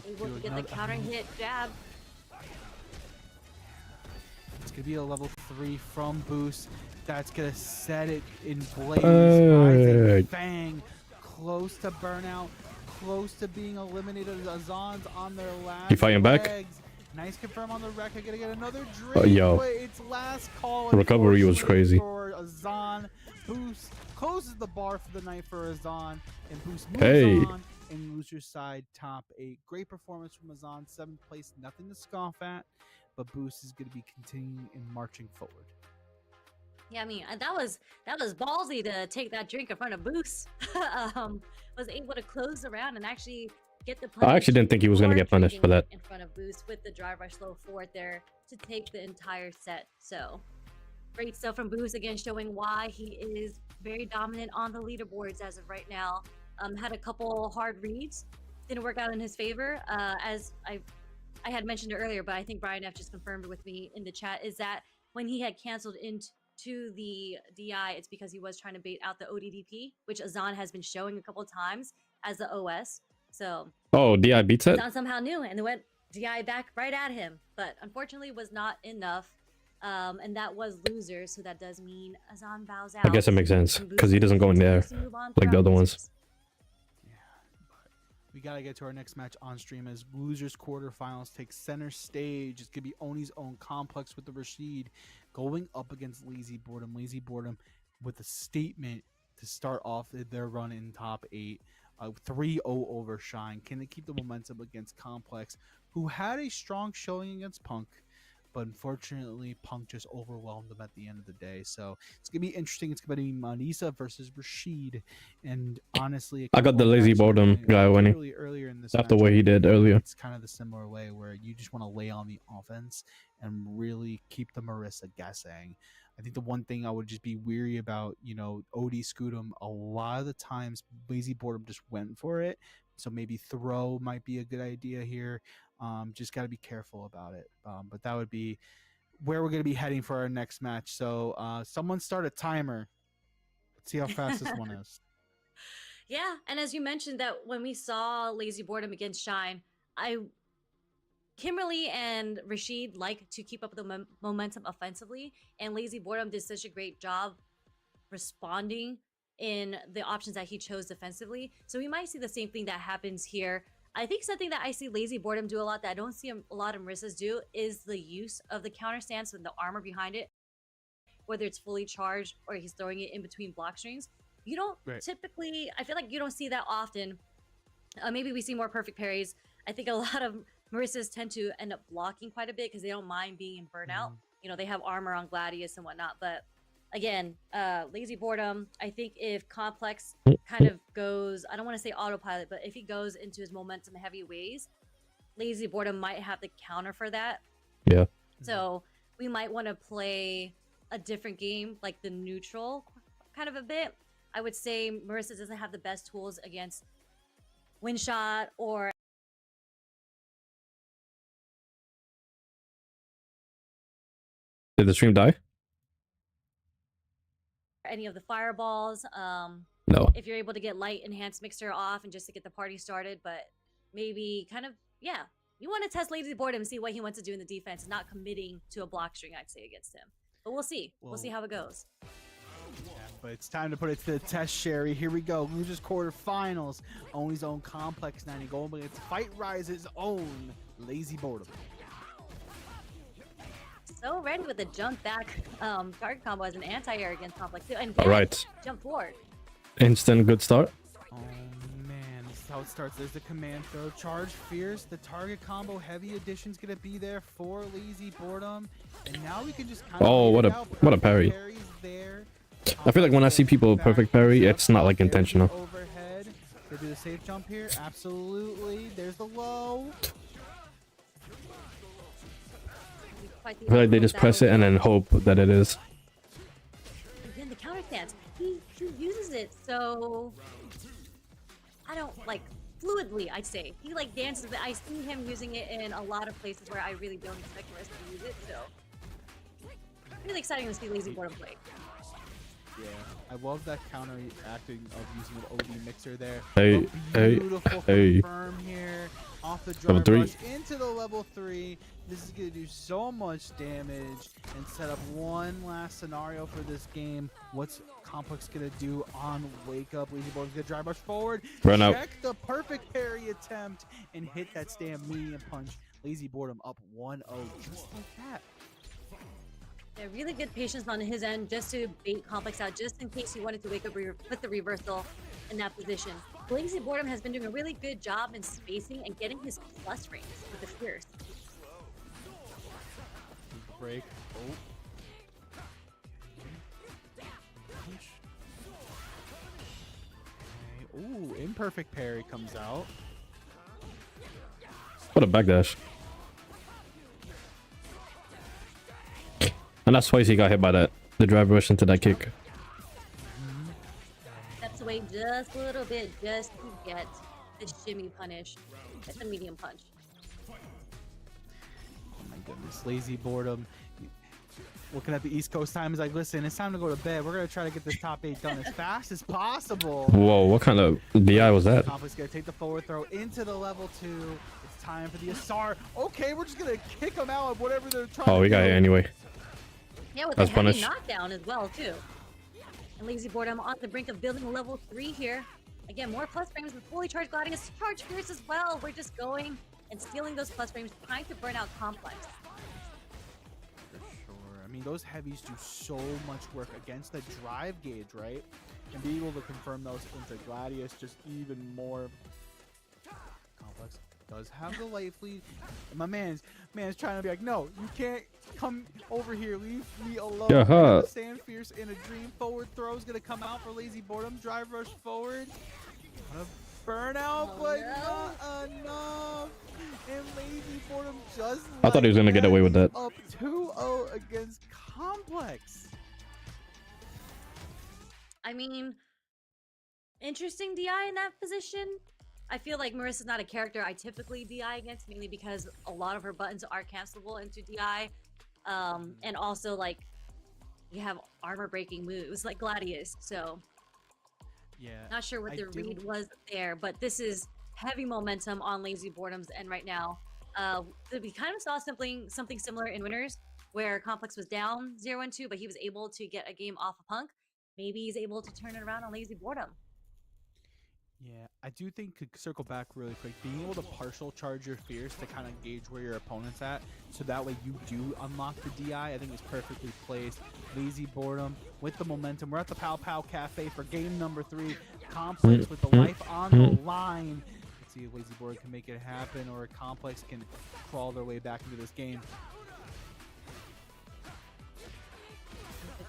Able to get the countering hit jab. It's gonna be a level 3 from Boost. That's gonna set it in blaze. Hey. Fang close to burnout, close to being eliminated. Azan's on their last You fighting back? legs. Nice confirm on the wreck. I gotta get another drink. Yo. But it's last call. Recovery was unfortunately, crazy. For Azan. Boost closes the bar for the night for Azan. And Boost moves Hey. on. And loser side top 8. Great performance from Azan. 7th place. Nothing to scoff at. But Boost is going to be continuing and marching forward. Yeah, I mean that was ballsy to take that drink in front of Boost. Was able to close the round and actually get the punish. I actually didn't think he was going to get punished for that. In front of Boost with the drive rush low forward there to take the entire set. So great stuff from Boost, again showing why he is very dominant on the leaderboards as of right now. Had a couple hard reads, didn't work out in his favor. As I had mentioned it earlier, but I think Brian F just confirmed with me in the chat, is that when he had canceled into the DI, it's because he was trying to bait out the ODDP, which Azan has been showing a couple of times as the OS. So oh, DI beats it. Azan somehow knew, and they went DI back right at him, but unfortunately was not enough. And that was losers, so that does mean Azan bows out. I guess it makes sense because he doesn't go in there like the other ones. We gotta get to our next match on stream as losers quarterfinals take center stage. It's gonna be Oni's own complex with the Rashid going up against Lazy Boredom. Lazy Boredom with a statement to start off their run in top 8. 3-0 over Shine. Can they keep the momentum against Complex, who had a strong showing against Punk? But unfortunately, Punk just overwhelmed them at the end of the day. So it's going to be interesting. It's going to be Manisa versus Rashid. And honestly, I got the Lazy Boredom guy winning. Earlier in this That's the match, way he did earlier. It's kind of the similar way where you just want to lay on the offense and really keep the Marissa guessing. I think the one thing I would just be weary about, Odie Scootum, a lot of the times Lazy Boredom just went for it. So maybe throw might be a good idea here. Just got to be careful about it. But that would be where we're going to be heading for our next match. So someone start a timer. Let's see how fast this one is. Yeah, and as you mentioned that when we saw Lazy Boredom against Shine, Kimberly and Rashid like to keep up the momentum offensively, and Lazy Boredom did such a great job responding in the options that he chose defensively. So we might see the same thing that happens here. I think something that I see Lazy Boredom do a lot that I don't see a lot of Marissa's do is the use of the counter stance with the armor behind it, whether it's fully charged or he's throwing it in between block strings. You don't typically, I feel like you don't see that often. Maybe we see more perfect parries. I think a lot of Marissa's tend to end up blocking quite a bit because they don't mind being in burnout. They have armor on Gladius and whatnot, but again, Lazy Boredom, I think if Complex kind of goes, I don't want to say autopilot, but if he goes into his momentum heavy ways, Lazy Boredom might have the counter for that. Yeah. So we might want to play a different game, like the neutral kind of a bit. I would say Marissa doesn't have the best tools against Windshot or Did the stream die? any of the fireballs. No. If you're able to get light enhanced mixer off and just to get the party started, but maybe kind of, yeah, you want to test Lazy Boredom and see what he wants to do in the defense, not committing to a block string, I'd say, against him. But we'll see. We'll see how it goes. Yeah, but it's time to put it to the test, Sherry. Here we go. Losers quarterfinals. Oni's own Complex 90 going against Fight Rise's own Lazy Boredom. So ready with the jump back target combo as an anti-air against Complex too. And All right. Jump forward. Instant good start. Oh man, this is how it starts. There's the command throw. Charge fierce. The target combo heavy addition's gonna be there for Lazy Boredom. And now we can just kind of what a parry. There. I feel like when I see people perfect parry, it's not like intentional. Overhead. They do the safe jump here. Absolutely. There's the low. I feel like they just press it and then hope that it is. Again, the counter stance. He uses it so I don't like fluidly. I'd say he like dances. I see him using it in a lot of places where I really don't expect Marissa to use it. So really exciting to see Lazy Boredom play. Yeah, I love that counter acting of using an OD mixer there. Beautiful confirm here off the drive level 3 rush into the level 3. This is gonna do so much damage and set up one last scenario for this game. What's Complex gonna do on Wake Up? Lazy Boredom's gonna drive rush forward. Run out. Check the perfect parry attempt and hit that stand medium punch. Lazy Boredom up 1-0 just like that. Yeah, really good patience on his end just to bait Complex out, just in case he wanted to wake up with the reversal in that position. Lazy Boredom has been doing a really good job in spacing and getting his plus range with the Fierce. Break. Oh. Ooh, imperfect parry comes out. What a backdash. And that's twice he got hit by that. The drive rush into that kick. Steps away just a little bit just to get the shimmy punish. It's a medium punch. Oh my goodness, Lazy Boredom. Looking at the East Coast time, is like, listen, it's time to go to bed. We're gonna try to get this top 8 done as fast as possible. Whoa, what kind of DI was that? Complex gonna take the forward throw into the level 2. It's time for the Asar. Okay, we're just gonna kick them out of whatever they're trying to do. Oh, we got hit anyway. Yeah, with That's a heavy punished. knockdown as well, too. And Lazy Boredom on the brink of building level 3 here. Again, more plus frames with fully charged Gladius. Charge Fierce as well. We're just going and stealing those plus frames, trying to burn out Complex. For sure. I mean, those heavies do so much work against the drive gauge, right? And be able to confirm those into Gladius just even more. Complex does have the life lead. And my man's trying to be like, no, you can't come over here. Leave me alone. Yeah, Stand Fierce in a dream. Forward throw is going to come out for Lazy Boredom. Drive rush forward. Burnout, but not enough. And Lazy Boredom just I thought he was gonna get away with that. Up 2-0 against Complex. I mean, interesting DI in that position. I feel like Marissa's not a character I typically DI against, mainly because a lot of her buttons are cancelable into DI. And also, like, you have armor breaking moves like Gladius, so Yeah. not sure what the read was there, but this is heavy momentum on Lazy Boredom's end right now. We kind of saw something similar in Winners, where Complex was down 0-2, but he was able to get a game off of Punk. Maybe he's able to turn it around on Lazy Boredom. Yeah, I do think to circle back really quick, being able to partial charge your Fierce to kind of gauge where your opponent's at, so that way you do unlock the DI, I think is perfectly placed. Lazy Boredom with the momentum. We're at the Pow Pow Cafe for game number 3. Complex with the life on the line. Let's see if Lazy Boredom can make it happen, or Complex can crawl their way back into this game.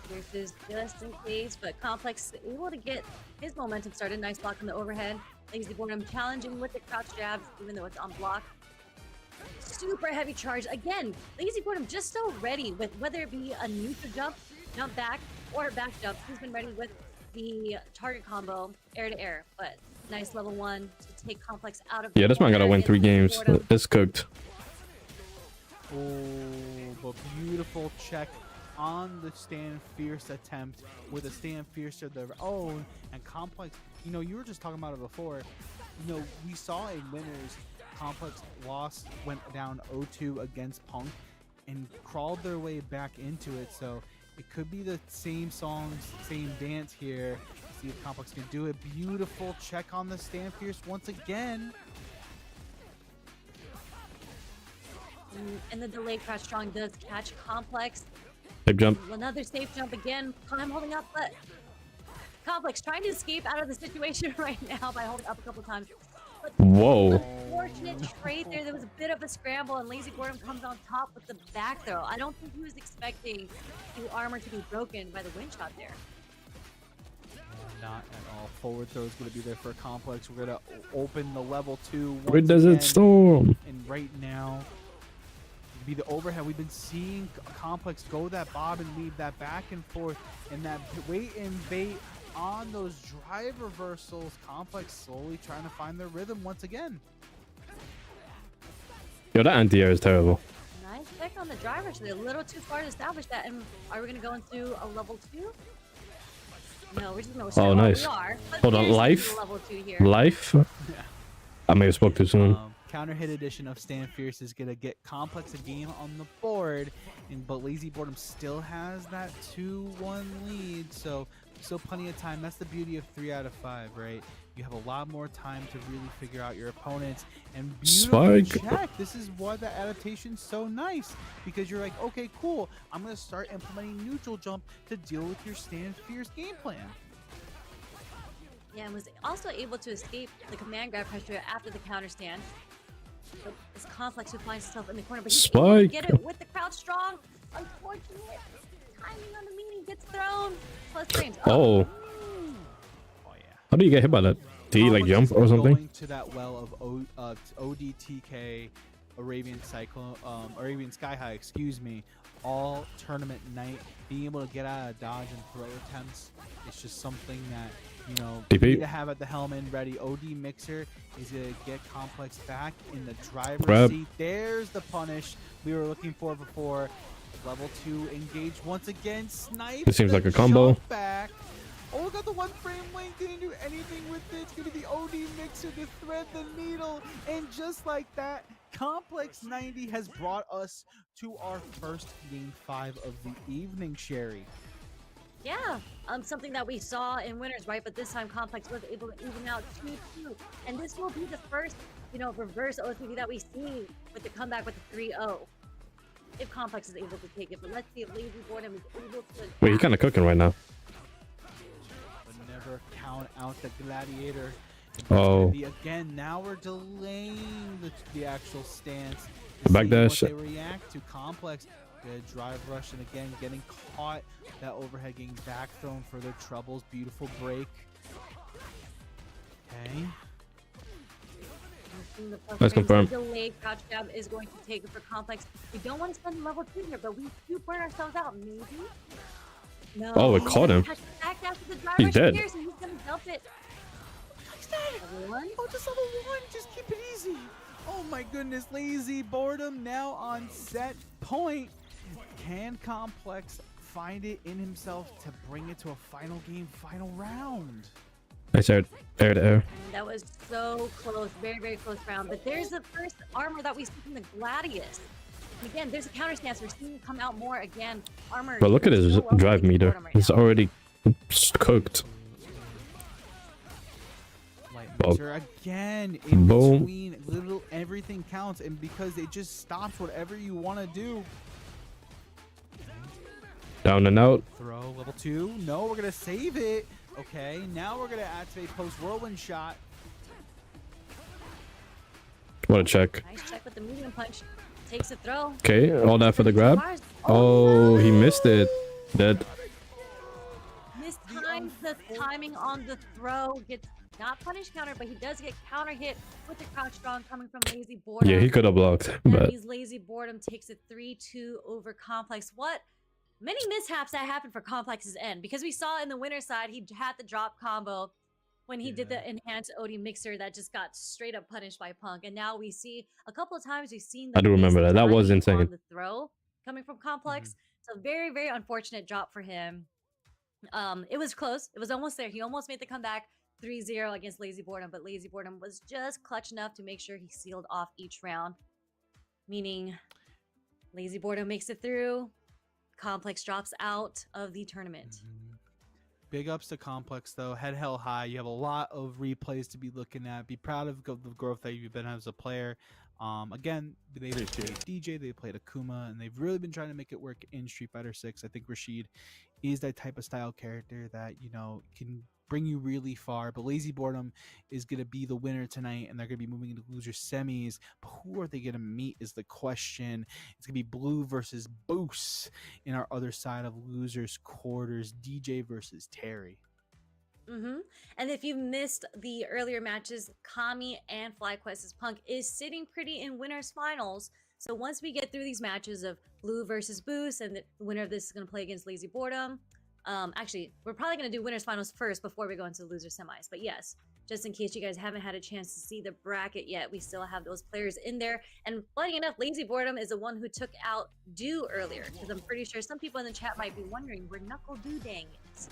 Versus just in case, but Complex able to get his momentum started. Nice block on the overhead. Lazy Boredom challenging with the crouch jabs, even though it's on block. Super heavy charge. Again, Lazy Boredom just so ready with whether it be a neutral jump back, or back jump. He's been ready with the target combo, air to air. But nice level 1 to take Complex out of. Yeah, this man gotta win 3 games. It's cooked. Oh, but beautiful check on the Stand Fierce attempt with a Stand Fierce of their own. And Complex, you know, you were just talking about it before. You know, we saw in Winners, Complex went down 0-2 against Punk and crawled their way back into it. So it could be the same songs, same dance here. See if Complex can do it. Beautiful check on the Stand Fierce once again. And the delayed crouch strong does catch Complex. Safe jump. Another safe jump again. Time holding up, but Complex trying to escape out of the situation right now by holding up a couple times. But Whoa. unfortunate trade there. There was a bit of a scramble, and Lazy Boredom comes on top with the back throw. I don't think he was expecting the armor to be broken by the wind shot there. Not at all. Forward throw is going to be there for Complex. We're going to open the level 2 once Where does it again. storm? And right now, be the overhead. We've been seeing Complex go that bob and weave, that back and forth, and that wait and bait on those drive reversals. Complex slowly trying to find their rhythm once again. Yo, that anti-air is terrible. Nice check on the driver. So they're a little too far to establish that. And are we going to go into a level 2? No, we're just going to. Oh, nice. We are, but Hold on, here's life? the level 2 here. Life? I may have spoke too soon. Counter hit edition of Stand Fierce is going to get Complex a game on the board, but Lazy Boredom still has that 2-1 lead, so still plenty of time. That's the beauty of 3 out of 5, right? You have a lot more time to really figure out your opponents. And beautiful check. This is why the adaptation's so nice, because you're like, okay, cool. I'm gonna start implementing neutral jump to deal with your stand fierce game plan. Yeah, and was also able to escape the command grab pressure after the counter stand. But it's Complex who finds himself in the corner, but he's able to get it with the crouch strong. Unfortunate timing on the meeting, gets thrown. Plus frames. Oh. Oh yeah. How do you get hit by that? Did he like jump or something? Going to that well of ODTK, Arabian Cyclone, Arabian Sky High, excuse me, all tournament night. Being able to get out of dodge and throw attempts, it's just something that, you know, you need to have at the helmet ready. OD Mixer is gonna get Complex back in the driver's seat. There's the punish we were looking for before. Level 2 engage once again. Snipe. It seems like a combo. Back. Oh, we got the 1 frame link. Didn't do anything with it. It's gonna be OD Mixer to thread the needle, and just like that, Complex 90 has brought us to our first game 5 of the evening, Sherry. Yeah, something that we saw in winners, right? But this time Complex was able to even out 2-2. And this will be the first, you know, reverse OSPD that we see with the comeback with the 3-0. If Complex is able to take it. But let's see if Lazy Boredom is able to... Wait, he's kind of cooking right now. But never count out the Gladiator. Oh. Again, now we're delaying the actual stance. The backdash. They react to Complex. Good drive rush, and again getting caught. That overhead getting back thrown for their troubles. Beautiful break. Okay. Let's confirm. Delayed crouch jab is going to take it for Complex. We don't want to spend level 2 here, but we do burn ourselves out. Maybe. No. Oh, it caught him. He's dead. Here, so he's gonna dump it. He's dead. Oh, just level 1. Just keep it easy. Oh my goodness, Lazy Boredom now on set point. Can Complex find it in himself to bring it to a final game, final round? Nice air to air. That was so close, very, very close round. But there's the first armor that we see from the Gladius. And again, there's a counter stance. We're seeing him come out more again. Armor. But look at his drive meter. It's already cooked. Again, in between, little everything counts, and because it just stops whatever you want to do. Down and out. Throw level 2. No, we're gonna save it. Okay, now we're gonna activate post whirlwind shot. What a check. Nice check with the medium punch. Takes a throw. Okay, all that for the grab. Oh, he missed it. Dead. Mistimes the timing on the throw. Gets not punish counter, but he does get counter hit with the crouch strong coming from Lazy Boredom. Yeah, he could have blocked. But means Lazy Boredom takes it 3-2 over Complex. What? Many mishaps that happened for Complex's end, because we saw in the winner side he had the drop combo when he did the enhanced OD Mixer that just got straight up punished by Punk, and now we see a couple of times we've seen the I do remember that. That was insane. On the throw coming from Complex. So very, very unfortunate drop for him. It was close. It was almost there. He almost made the comeback 3-0 against Lazy Boredom, but Lazy Boredom was just clutch enough to make sure he sealed off each round, meaning Lazy Boredom makes it through. Complex drops out of the tournament. Big ups to Complex, though. Head held high. You have a lot of replays to be looking at. Be proud of the growth that you've been as a player. Again, they played DJ, they played Akuma, and they've really been trying to make it work in Street Fighter 6. I think Rashid is that type of style character that, you know, can bring you really far. But Lazy Boredom is going to be the winner tonight, and they're going to be moving into loser semis. But who are they going to meet is the question. It's going to be Blue versus Boost in our other side of losers quarters. DJ versus Terry. And if you've missed the earlier matches, Kami and FlyQuest's Punk is sitting pretty in winners finals. So once we get through these matches of Blue versus Boost, and the winner of this is going to play against Lazy Boredom. Actually, we're probably going to do winners finals first before we go into the loser semis. But yes, just in case you guys haven't had a chance to see the bracket yet, we still have those players in there. And funny enough, Lazy Boredom is the one who took out Do earlier, because I'm pretty sure some people in the chat might be wondering where Knuckle Do dang is.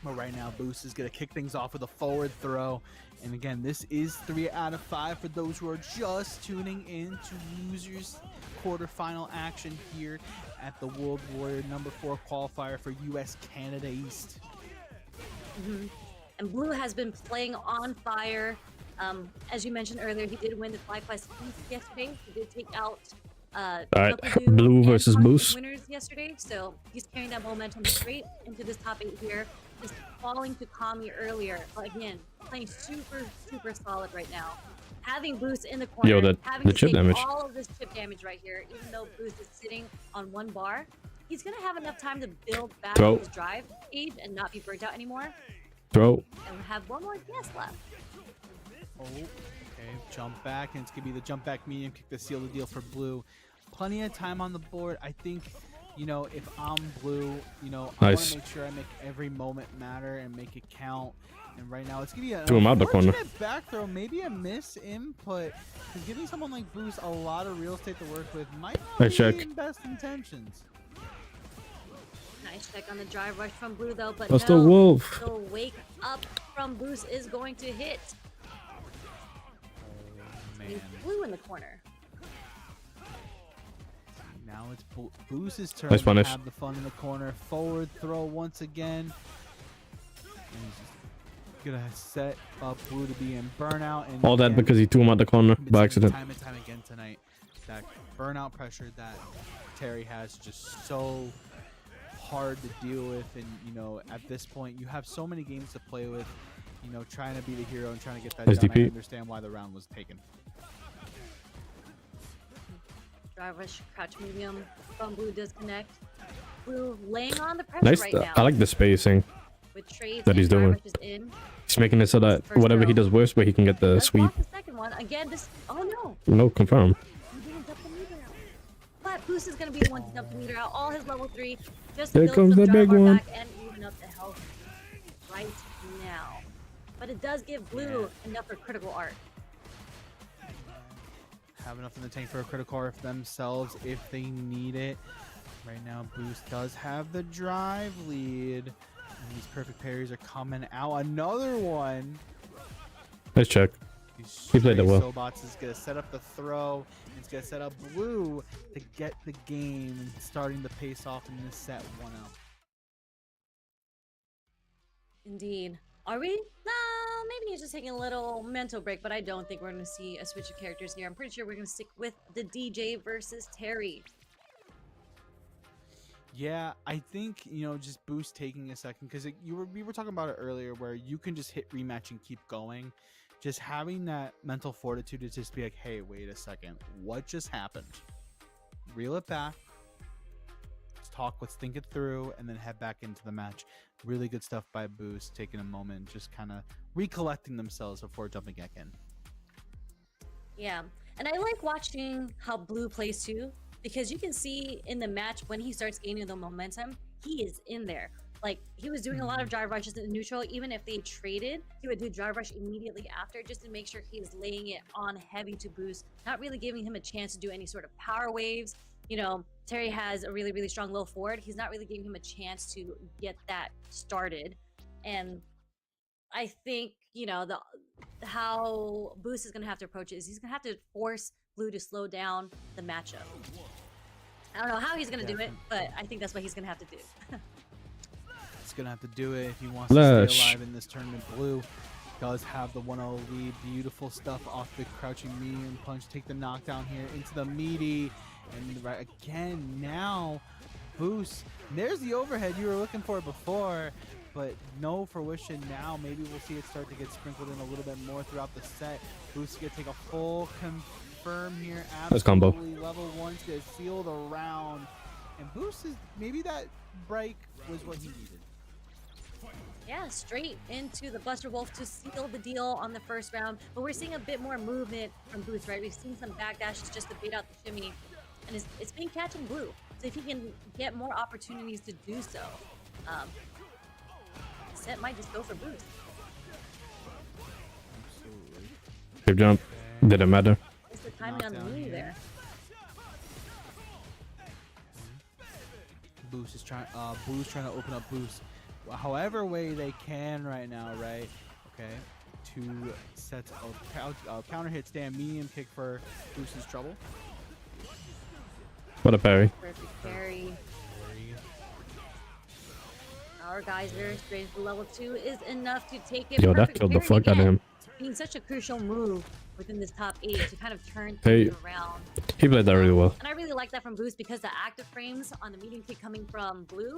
But right now, Boost is going to kick things off with a forward throw. And again, this is 3 out of 5 for those who are just tuning in to losers quarterfinal action here at the World Warrior number 4 qualifier for US Canada East. And Blue has been playing on fire. As you mentioned earlier, he did win the 5x East yesterday. He did take out Alright, Blue Blue and versus Conquest Boost. winners yesterday, so he's carrying that momentum straight into this top 8 here. Just falling to Kami earlier, but again, playing super solid right now. Having Boost in the corner, Yo, having the to chip take damage. all of this chip damage right here, even though Boost is sitting on 1 bar, he's gonna have enough time to build back Throw. his drive speed and not be burnt out anymore. Throw. And we have 1 more guess left. Oh, okay. Jump back, and it's going to be the jump back medium kick to seal the deal for Blue. Plenty of time on the board. I think, you know, if I'm Blue, you know, I want Nice. to make sure I make every moment matter and make it count. And right now, it's going to be a Threw him out the corner. back throw, maybe a miss input. Because giving someone like Boost a lot of real estate to work with might not Nice be check. in best intentions. Nice check on the drive rush from Blue though, but That's the no, wolf. the wake up from Boost is going to hit. Man. Blue in the corner. Now it's Boost's turn Nice to punish. have the fun in the corner. Forward throw once again. And he's just gonna set up Blue to be in burnout. And All that again, because he threw him out the corner we've been by seeing accident. Time and time again tonight, that burnout pressure that Terry has is just so hard to deal with. And you know, at this point, you have so many games to play with. You know, trying to be the hero and trying to get that Nice done. I DP. understand why the round was taken. Drive rush, crouch medium from Blue does connect. Blue laying on the pressure Nice. right now. I like the spacing with trades that and he's drive doing. rushes in. He's making it so that First whatever he throw. does worst, where he can get the Let's sweep. block the second one. Again, this oh no. No, confirm. He didn't dump the meter out. But Boost is gonna be the one to dump the meter out. All his level 3. Just Here build comes some the drive big bar one. back and even up the health right now. But it does give Blue enough for critical art. Have enough in the tank for a critical art themselves if they need it. Right now, Boost does have the drive lead. And these perfect parries are coming out. Another one. Nice check. These He played it well. Sobots is going to set up the throw. It's going to set up Blue to get the game and starting to pace off in this set 1-0. Indeed. Are we? No, maybe he's just taking a little mental break, but I don't think we're going to see a switch of characters here. I'm pretty sure we're going to stick with the DJ versus Terry. Yeah, I think, you know, just Boost taking a second, because we were talking about it earlier where you can just hit rematch and keep going. Just having that mental fortitude to just be like, hey, wait a second, what just happened? Reel it back. Let's talk, let's think it through, and then head back into the match. Really good stuff by Boost, taking a moment, just kind of recollecting themselves before jumping back in. Yeah, and I like watching how Blue plays too, because you can see in the match when he starts gaining the momentum, he is in there. Like, he was doing a lot of drive rushes in neutral. Even if they traded, he would do drive rush immediately after just to make sure he's laying it on heavy to Boost, not really giving him a chance to do any sort of power waves. You know, Terry has a really strong low forward. He's not really giving him a chance to get that started. And I think, you know, how Boost is going to have to approach it is he's going to have to force Blue to slow down the matchup. I don't know how he's going to do it, but I think that's what he's going to have to do. He's going to have to do it if he wants to stay alive in this tournament. Blue does have the 1-0 lead. Beautiful stuff off the crouching medium punch. Take the knockdown here into the meaty. And right again, now Boost. There's the overhead you were looking for before, but no fruition now. Maybe we'll see it start to get sprinkled in a little bit more throughout the set. Boost is going to take a full confirm here. Nice combo. Absolutely level 1's going to seal the round. And Boost is, maybe that break was what he needed. Yeah, straight into the Buster Wolf to seal the deal on the first round. But we're seeing a bit more movement from Boost, right? We've seen some backdashes just to bait out the shimmy. And it's been catching Blue. So if he can get more opportunities to do so, the set might just go for Boost. Absolutely. Good jump. Didn't matter. It's the timing on the Knockdown knee here. there. Boost is trying. Blue's trying to open up Boost. however way they can right now, right? Okay. 2 sets of counter hits. Damn, medium kick for Bruce's trouble. What a parry. Perfect parry. Our geyser straight to level 2 is enough to take it. Yo, that Perfect killed the parry fuck out of again, him. being such a crucial move within this top 8 to kind of turn Hey. things around. He played that really well. And I really like that from Boost because the active frames on the medium kick coming from Blue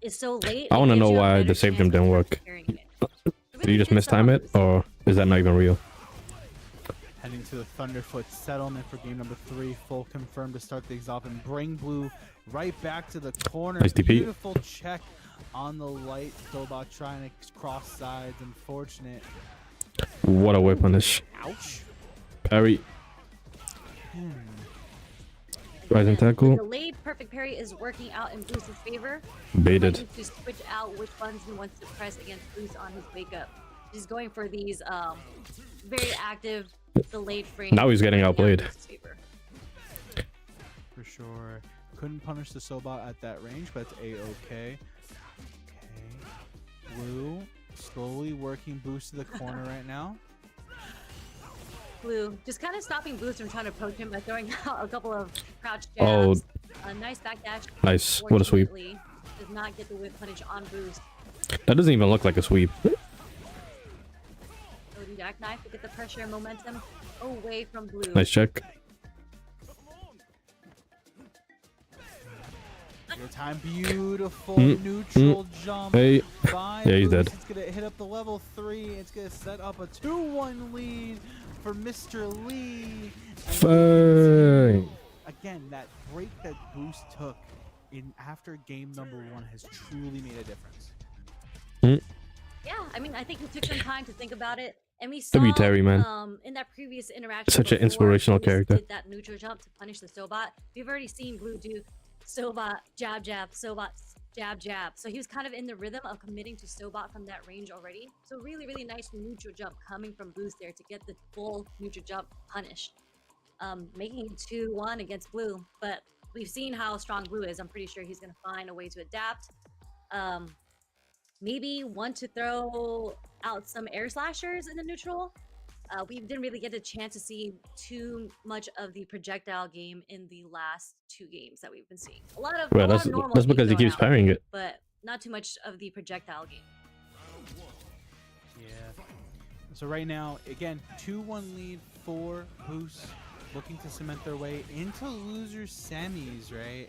is so late. I it want to gives know you a why better the save chance him of didn't work. parrying it. Did you just Really good mistime sell it, Boost. or is that not even real? Heading to the Thunderfoot settlement for game number 3. Full confirmed to start things off and bring Blue right back to the corner. Nice DP. Beautiful check on the light. Sobot trying to cross sides. Unfortunate. What a whip punish. Ouch. Parry. Rising Again, tackle. the delayed perfect parry is working out in Boost's favor. Baited. Trying to switch out which buttons he wants to press against Boost on his wake up. He's going for these very active delayed frames. Now he's getting outplayed. For sure. Couldn't punish the Sobot at that range, but it's A-okay. Okay. Blue slowly working Boost to the corner right now. Blue just kind of stopping Boost from trying to approach him by throwing out a couple of crouch Oh. jabs. A nice backdash. Nice. What a sweep. Fortunately, does not get the whip punish on Boost. That doesn't even look like a sweep. Loading jackknife to get the pressure and momentum away from Blue. Nice check. Your time, beautiful neutral jump. Hey. By Yeah, he's Boost. dead. It's gonna hit up the level 3. It's gonna set up a 2-1 lead for Mr. Lee. And Fine. again, that break that Boost took in after game number 1 has truly made a difference. Yeah, I mean, I think he took some time to think about it, and we saw W. Terry, man. in that previous interaction. Such an before inspirational Boost character. Did that neutral jump to punish the Sobot. We've already seen Blue do Sobot jab jab, Sobot jab jab. So he was kind of in the rhythm of committing to Sobot from that range already. So really, really nice neutral jump coming from Boost there to get the full neutral jump punished, making it 2-1 against Blue. But we've seen how strong Blue is. I'm pretty sure he's gonna find a way to adapt. Maybe want to throw out some air slashers in the neutral. We didn't really get a chance to see too much of the projectile game in the last 2 games that we've been seeing. A lot of Well, normal that's because he being keeps thrown out, parrying it. but not too much of the projectile game. Yeah. So right now, again, 2-1 lead for Boost, looking to cement their way into loser semis, right?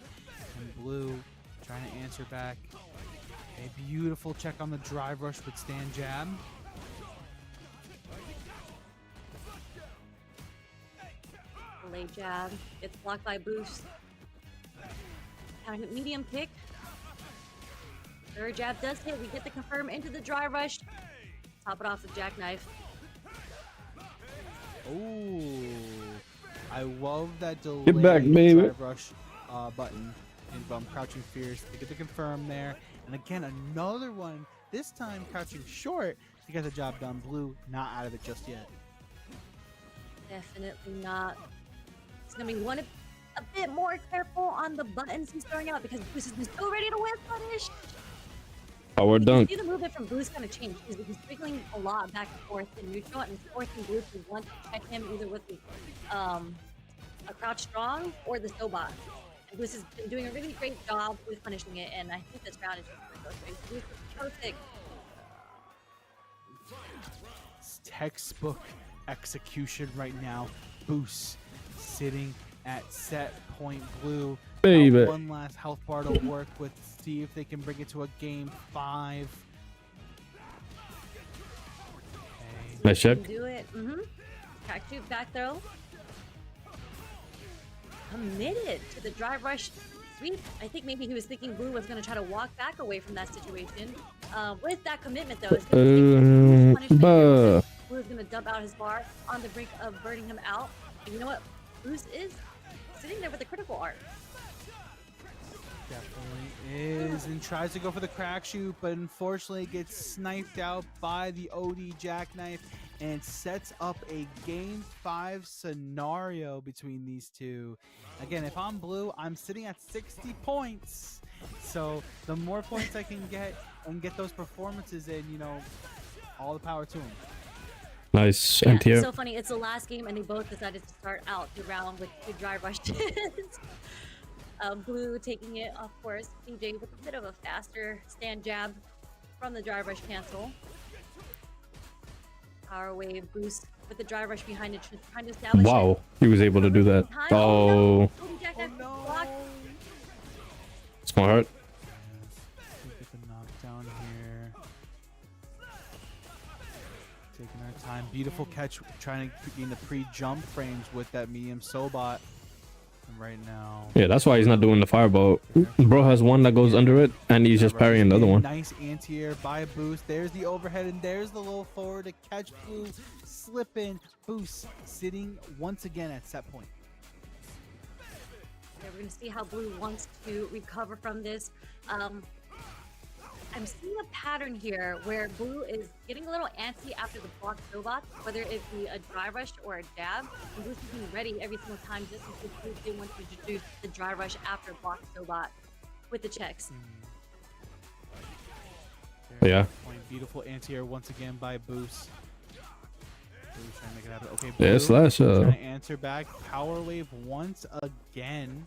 And Blue trying to answer back. A beautiful check on the drive rush with stand jab. Delayed jab gets blocked by Boost. Counter hit medium kick. Third jab does hit. We get the confirm into the dry rush. Top it off with jackknife. Oh, I love that delay Get back, baby. drive rush button in Crouching Fierce to get the confirm there. And again, another one, this time crouching short to get the job done. Blue not out of it just yet. Definitely not. He's gonna be a bit more careful on the buttons he's throwing out because Boost has been so ready to whip punish. Power You dunk. see the movement from Boost kind of change because he's wiggling a lot back and forth in neutral and he's forcing Boost to want to check him either with the, a crouch strong or the Sobot. And Boost has been doing a really great job with punishing it, and I think this round is just Boost is perfect. It's textbook execution right now. Boost sitting at set point. Blue. Baby. One last health bar to work with. See if they can bring it to a game 5. Okay. Nice check. Do it. Track shoot back throw. Committed to the drive rush sweep. I think maybe he was thinking Blue was going to try to walk back away from that situation. With that commitment, though, it's going to take punishment. Blue is going to dump out his bar on the brink of burning him out. And you know what? Boost is sitting there with a critical art. Definitely is, and tries to go for the crack shoot, but unfortunately gets sniped out by the OD jackknife and sets up a game 5 scenario between these two. Again, if I'm Blue, I'm sitting at 60 points. So the more points I can get and get those performances in. You know, all the power to him. Nice. Yeah, anti-air. it's so funny. It's the last game, and they both decided to start out the round with the drive rush. Blue taking it, of course. CJ with a bit of a faster stand jab from the drive rush cancel. Power wave boost with the drive rush behind it, trying to establish Wow, it. he was able to do that. Oh, Block. it's gonna hurt. Get the knockdown here. Taking our time. Beautiful catch, trying to gain the pre-jump frames with that medium Sobot. And right now, Yeah, that's why he's not doing the fireball. Bro has one that goes under it, and he's just parrying the other one. Nice anti-air by Boost. There's the overhead, and there's the low forward to catch Blue. Slip in. Boost sitting once again at set point. Yeah, we're gonna see how Blue wants to recover from this. I'm seeing a pattern here where Blue is getting a little antsy after the block Sobot, whether it be a drive rush or a jab. And Blue's being ready every single time just in case Blue didn't want to introduce the drive rush after a block Sobot with the checks. Yeah. Beautiful anti-air once again by Boost. Boost trying to make it happen. Okay, Yeah, Blue slash. trying to answer back. Power wave once again.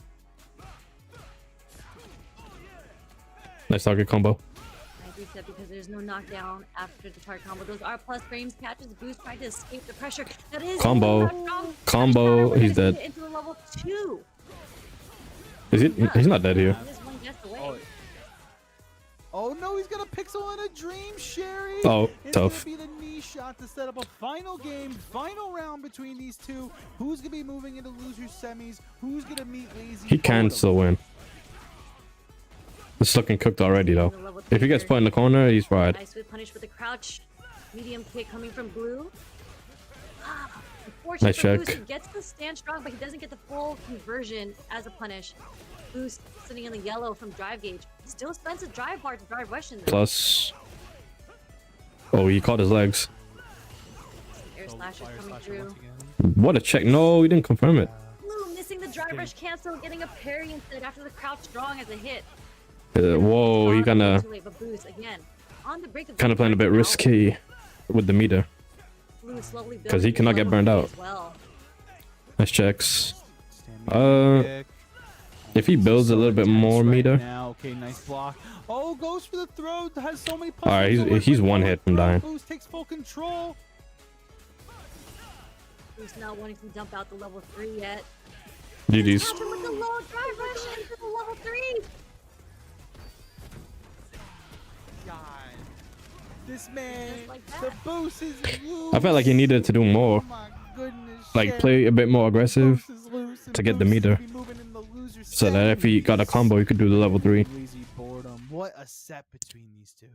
Nice target combo. I reset because there's no knockdown after the target combo. Those are plus frames catches. Boost trying to escape the pressure. That is Combo. Combo. He's dead. Into the level 2. Is he? He's not dead here. He's one guess away. Oh no, he's gonna pixel in a dream, Sherry. Oh, it's tough. gonna be the knee shot to set up a final game, final round between these two. Who's gonna be moving into losers semis? Who's gonna meet Lazy? He can still win. It's looking cooked already though. If he gets put in the corner, he's fried. Nice with punish with the crouch. Medium kick coming from Blue. Unfortunately Nice for check. Boost, he gets to stand strong, but he doesn't get the full conversion as a punish. Boost sitting in the yellow from drive gauge. Still spends a drive bar to drive rush in this. Plus. Oh, he caught his legs. Air slashers coming through. What a check. No, he didn't confirm it. Blue missing the drive rush cancel, getting a parry instead after the crouch strong as a hit. Whoa, he kinda But Boost again on the brink of playing a bit risky with the meter. Blue slowly 'Cause he cannot get burned out. as well. Nice checks. If he builds a little bit more meter. Now, okay, nice block. Oh, goes for the throw. Has so many. All right, he's one hit from dying. Boost takes full control. Boost not wanting to dump out the level 3 yet. GG's. Catch him with the low drive rush into the level 3. God, this man, Just like the that. Boost is loose. I felt like he needed to do more. Oh my goodness, Like Sherry. play a bit more aggressive Boost is loose, and to get the Boost meter. is moving in the loser so that if he got a semis. combo, he could do the level 3. Lazy boredom. What a set between these two.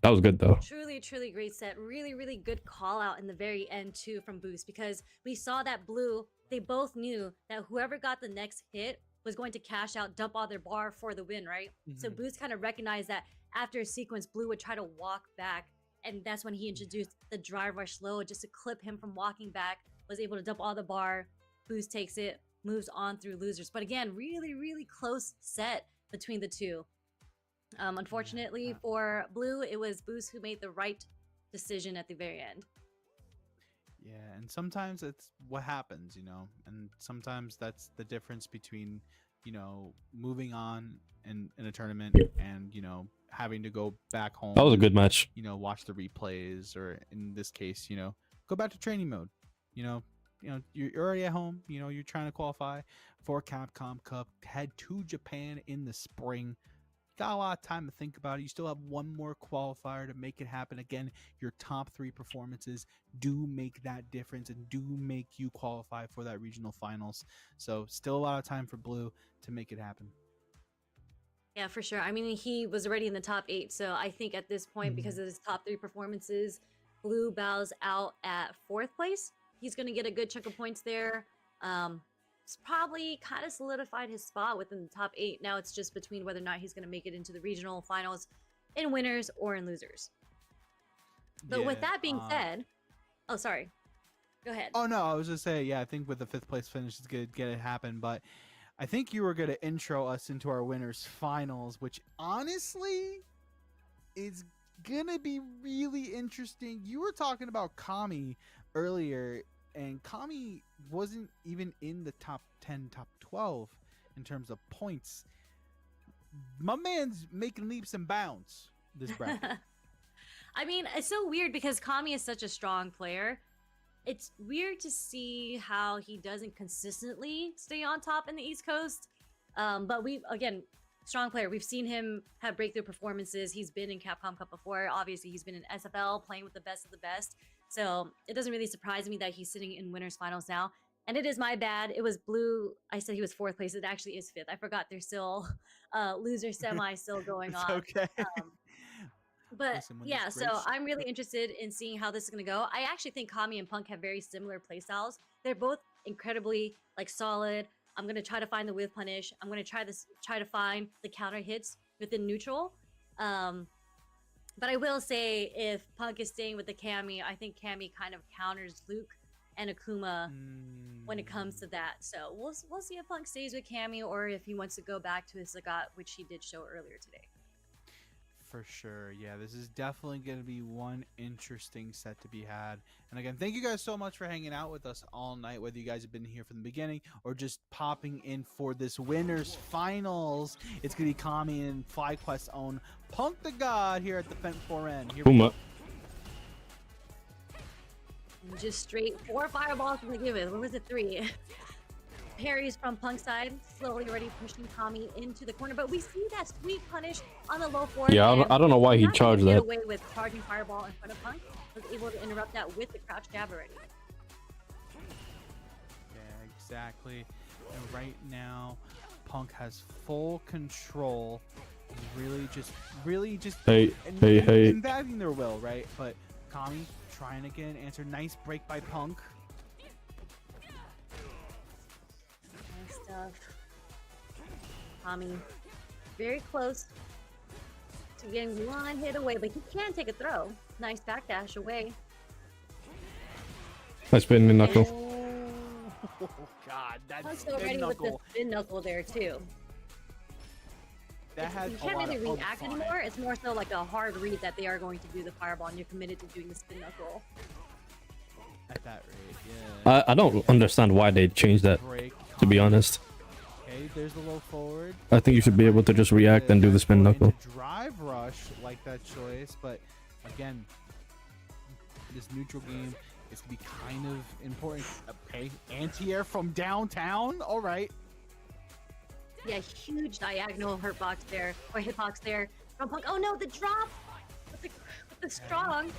That was good though. Truly, truly great set. Really, really good call out in the very end too from Boost, because we saw that Blue, they both knew that whoever got the next hit was going to cash out, dump all their bar for the win, right? So Boost kind of recognized that after a sequence, Blue would try to walk back, and that's when he introduced the drive rush low just to clip him from walking back, was able to dump all the bar. Boost takes it, moves on through losers. But again, really, really close set between the two. Unfortunately for Blue, it was Boost who made the right decision at the very end. Yeah, and sometimes it's what happens, you know, and sometimes that's the difference between, you know, moving on in a tournament and, you know, having to go back home. That was a good match. You know, watch the replays, or in this case, you know, go back to training mode. You know, you're already at home. You know, you're trying to qualify for Capcom Cup. Head to Japan in the spring. Got a lot of time to think about it. You still have one more qualifier to make it happen. Again, your top 3 performances do make that difference and do make you qualify for that regional finals. So still a lot of time for Blue to make it happen. Yeah, for sure. I mean, he was already in the top 8, so I think at this point, because of his top 3 performances, Blue bows out at 4th place. He's going to get a good chunk of points there. It's probably kind of solidified his spot within the top 8. Now it's just between whether or not he's going to make it into the regional finals in winners or in losers. But with that being said, oh, sorry. Go ahead. Oh, no, I was just saying, yeah, I think with the 5th place finish, it's going to get it happen. But I think you were going to intro us into our winners finals, which honestly, is gonna be really interesting. You were talking about Kami earlier, and Kami wasn't even in the top 10, top 12 in terms of points. My man's making leaps and bounds this bracket. I mean, it's so weird because Kami is such a strong player. It's weird to see how he doesn't consistently stay on top in the East Coast. But again, strong player. We've seen him have breakthrough performances. He's been in Capcom Cup before. Obviously, he's been in SFL playing with the best of the best. So it doesn't really surprise me that he's sitting in winners finals now. And it is my bad. It was Blue. I said he was 4th place. It actually is 5th. I forgot there's still loser semi still going It's on. okay. But Listen, when yeah, this so bridge- I'm really interested in seeing how this is going to go. I actually think Kami and Punk have very similar playstyles. They're both incredibly like solid. I'm going to try to find the whiff punish. I'm going to try to find the counter hits within neutral. But I will say if Punk is staying with the Cammy, I think Cammy kind of counters Luke and Akuma when it comes to that. So we'll see if Punk stays with Cammy or if he wants to go back to his Sagat, which he did show earlier today. For sure. Yeah, this is definitely going to be one interesting set to be had. And again, thank you guys so much for hanging out with us all night, whether you guys have been here from the beginning or just popping in for this winners finals. It's going to be Kami and FlyQuest's own Punk the God here at the Fent 4N. Here we Puma. go. And just straight 4 fireballs from the give it. What was it? 3. Parries from Punk's side, slowly already pushing Kami into the corner, but we see that sweet punish on the low forward. Yeah, I don't know why he not charged able to that. get away with charging fireball in front of Punk. Was able to interrupt that with the crouch jab already. Yeah, exactly. And right now, Punk has full control. Really just Hey. invading their will, right? But Kami trying to get an answer. Nice break by Punk. Nice stuff. Kami very close to getting one hit away, but he can take a throw. Nice backdash away. Nice spin and knuckle. Oh God, that's Punk's spin already with the knuckle. spin knuckle there too. That has You a can't lot really of oomph react on it. anymore. It's more so like a hard read that they are going to do the fireball, and you're committed to doing the spin knuckle. At that rate, yeah. I don't understand why they changed that, Break, to be Kami. honest. Okay, there's the low forward. I think you should be able to just react and do the spin knuckle. Drive rush, like that choice, but again, this neutral game is gonna be kind of important. Okay, anti-air from downtown. All right. Yeah, huge diagonal hurt box there, or hitbox there from Punk. Oh no, the drop with the strong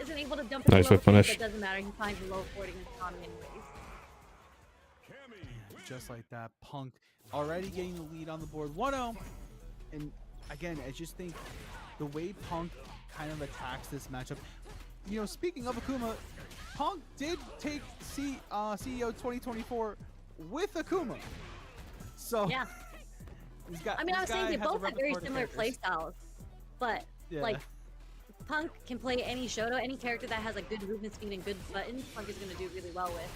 isn't able to dump it. Nice low whip punish. But doesn't matter. He finds the low forward against Kami anyways. Yeah, just like that, Punk already getting the lead on the board, 1-0. And again, I just think the way Punk kind of attacks this matchup. You know, speaking of Akuma, Punk did take CEO 2024 with Akuma. So Yeah. he's got. I mean, I this was saying guy they has a both have very repertoire of similar play characters. styles, but Yeah. like Punk can play any Shoto, any character that has a good movement speed and good buttons. Punk is going to do really well with.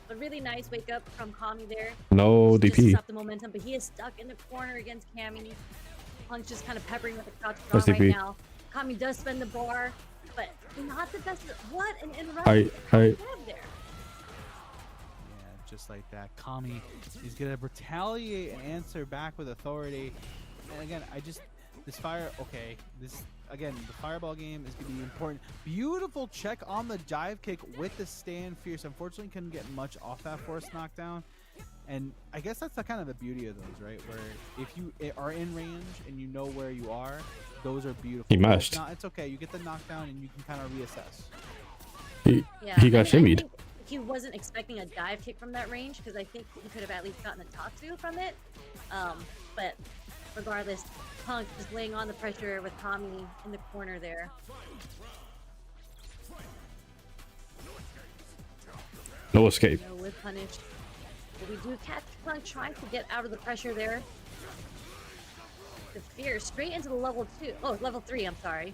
But really nice wake up from Kami there. No Just to DP. stop the momentum, but he is stuck in the corner against Kami. Punk's just kind of peppering with the crouch Nice strong right DP. now. Kami does spend the bar, but not the best. What an interruption! I- There. Yeah, just like that. Kami is gonna retaliate and answer back with authority. And again, the fireball game is gonna be important. Beautiful check on the dive kick with the stand fierce. Unfortunately, couldn't get much off that force knockdown. And I guess that's the kind of the beauty of those, right? Where if you are in range and you know where you are, those are beautiful. He If mashed. not, it's okay. You get the knockdown and you can kind of reassess. Yeah, He got I shimmied. think he wasn't expecting a dive kick from that range because I think he could have at least gotten a Tatsu from it. But regardless, Punk just laying on the pressure with Kami in the corner there. No escape. No whip punish. But we do catch Punk trying to get out of the pressure there. The fear straight into the level 2. Oh, level 3, I'm sorry.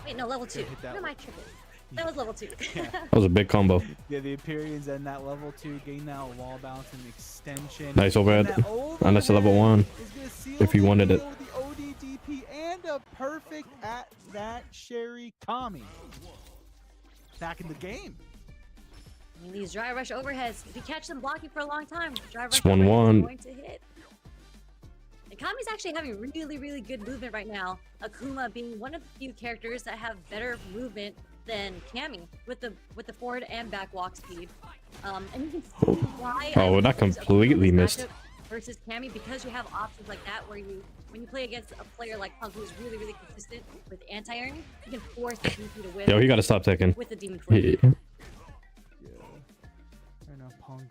Wait, no, level 2. hit that What am I one. tripping? That was level 2. That was a big combo. Yeah, the Imperials and that level 2 gain that wall bounce and extension. Nice overhead. And that And that's a level overhead 1. is gonna seal if he the wanted it. deal with the ODDP and Panda perfect at that. Sherry Kami back in the game. I mean, these dry rush overheads, if you catch them blocking for a long time, dry rush It's overheads 1-1. are going to hit. And Kami's actually having really, really good movement right now. Akuma being one of the few characters that have better movement than Cammy with the forward and back walk speed. And you can see why. I Oh, would that use Akuma completely in this missed. matchup versus Cammy, because you have options like that where when you play against a player like Punk who's really, really consistent with anti-airing, you can force the DP to win. Yo, he gotta stop taking. With the Demon Flip. Yeah. Fair enough, Punk.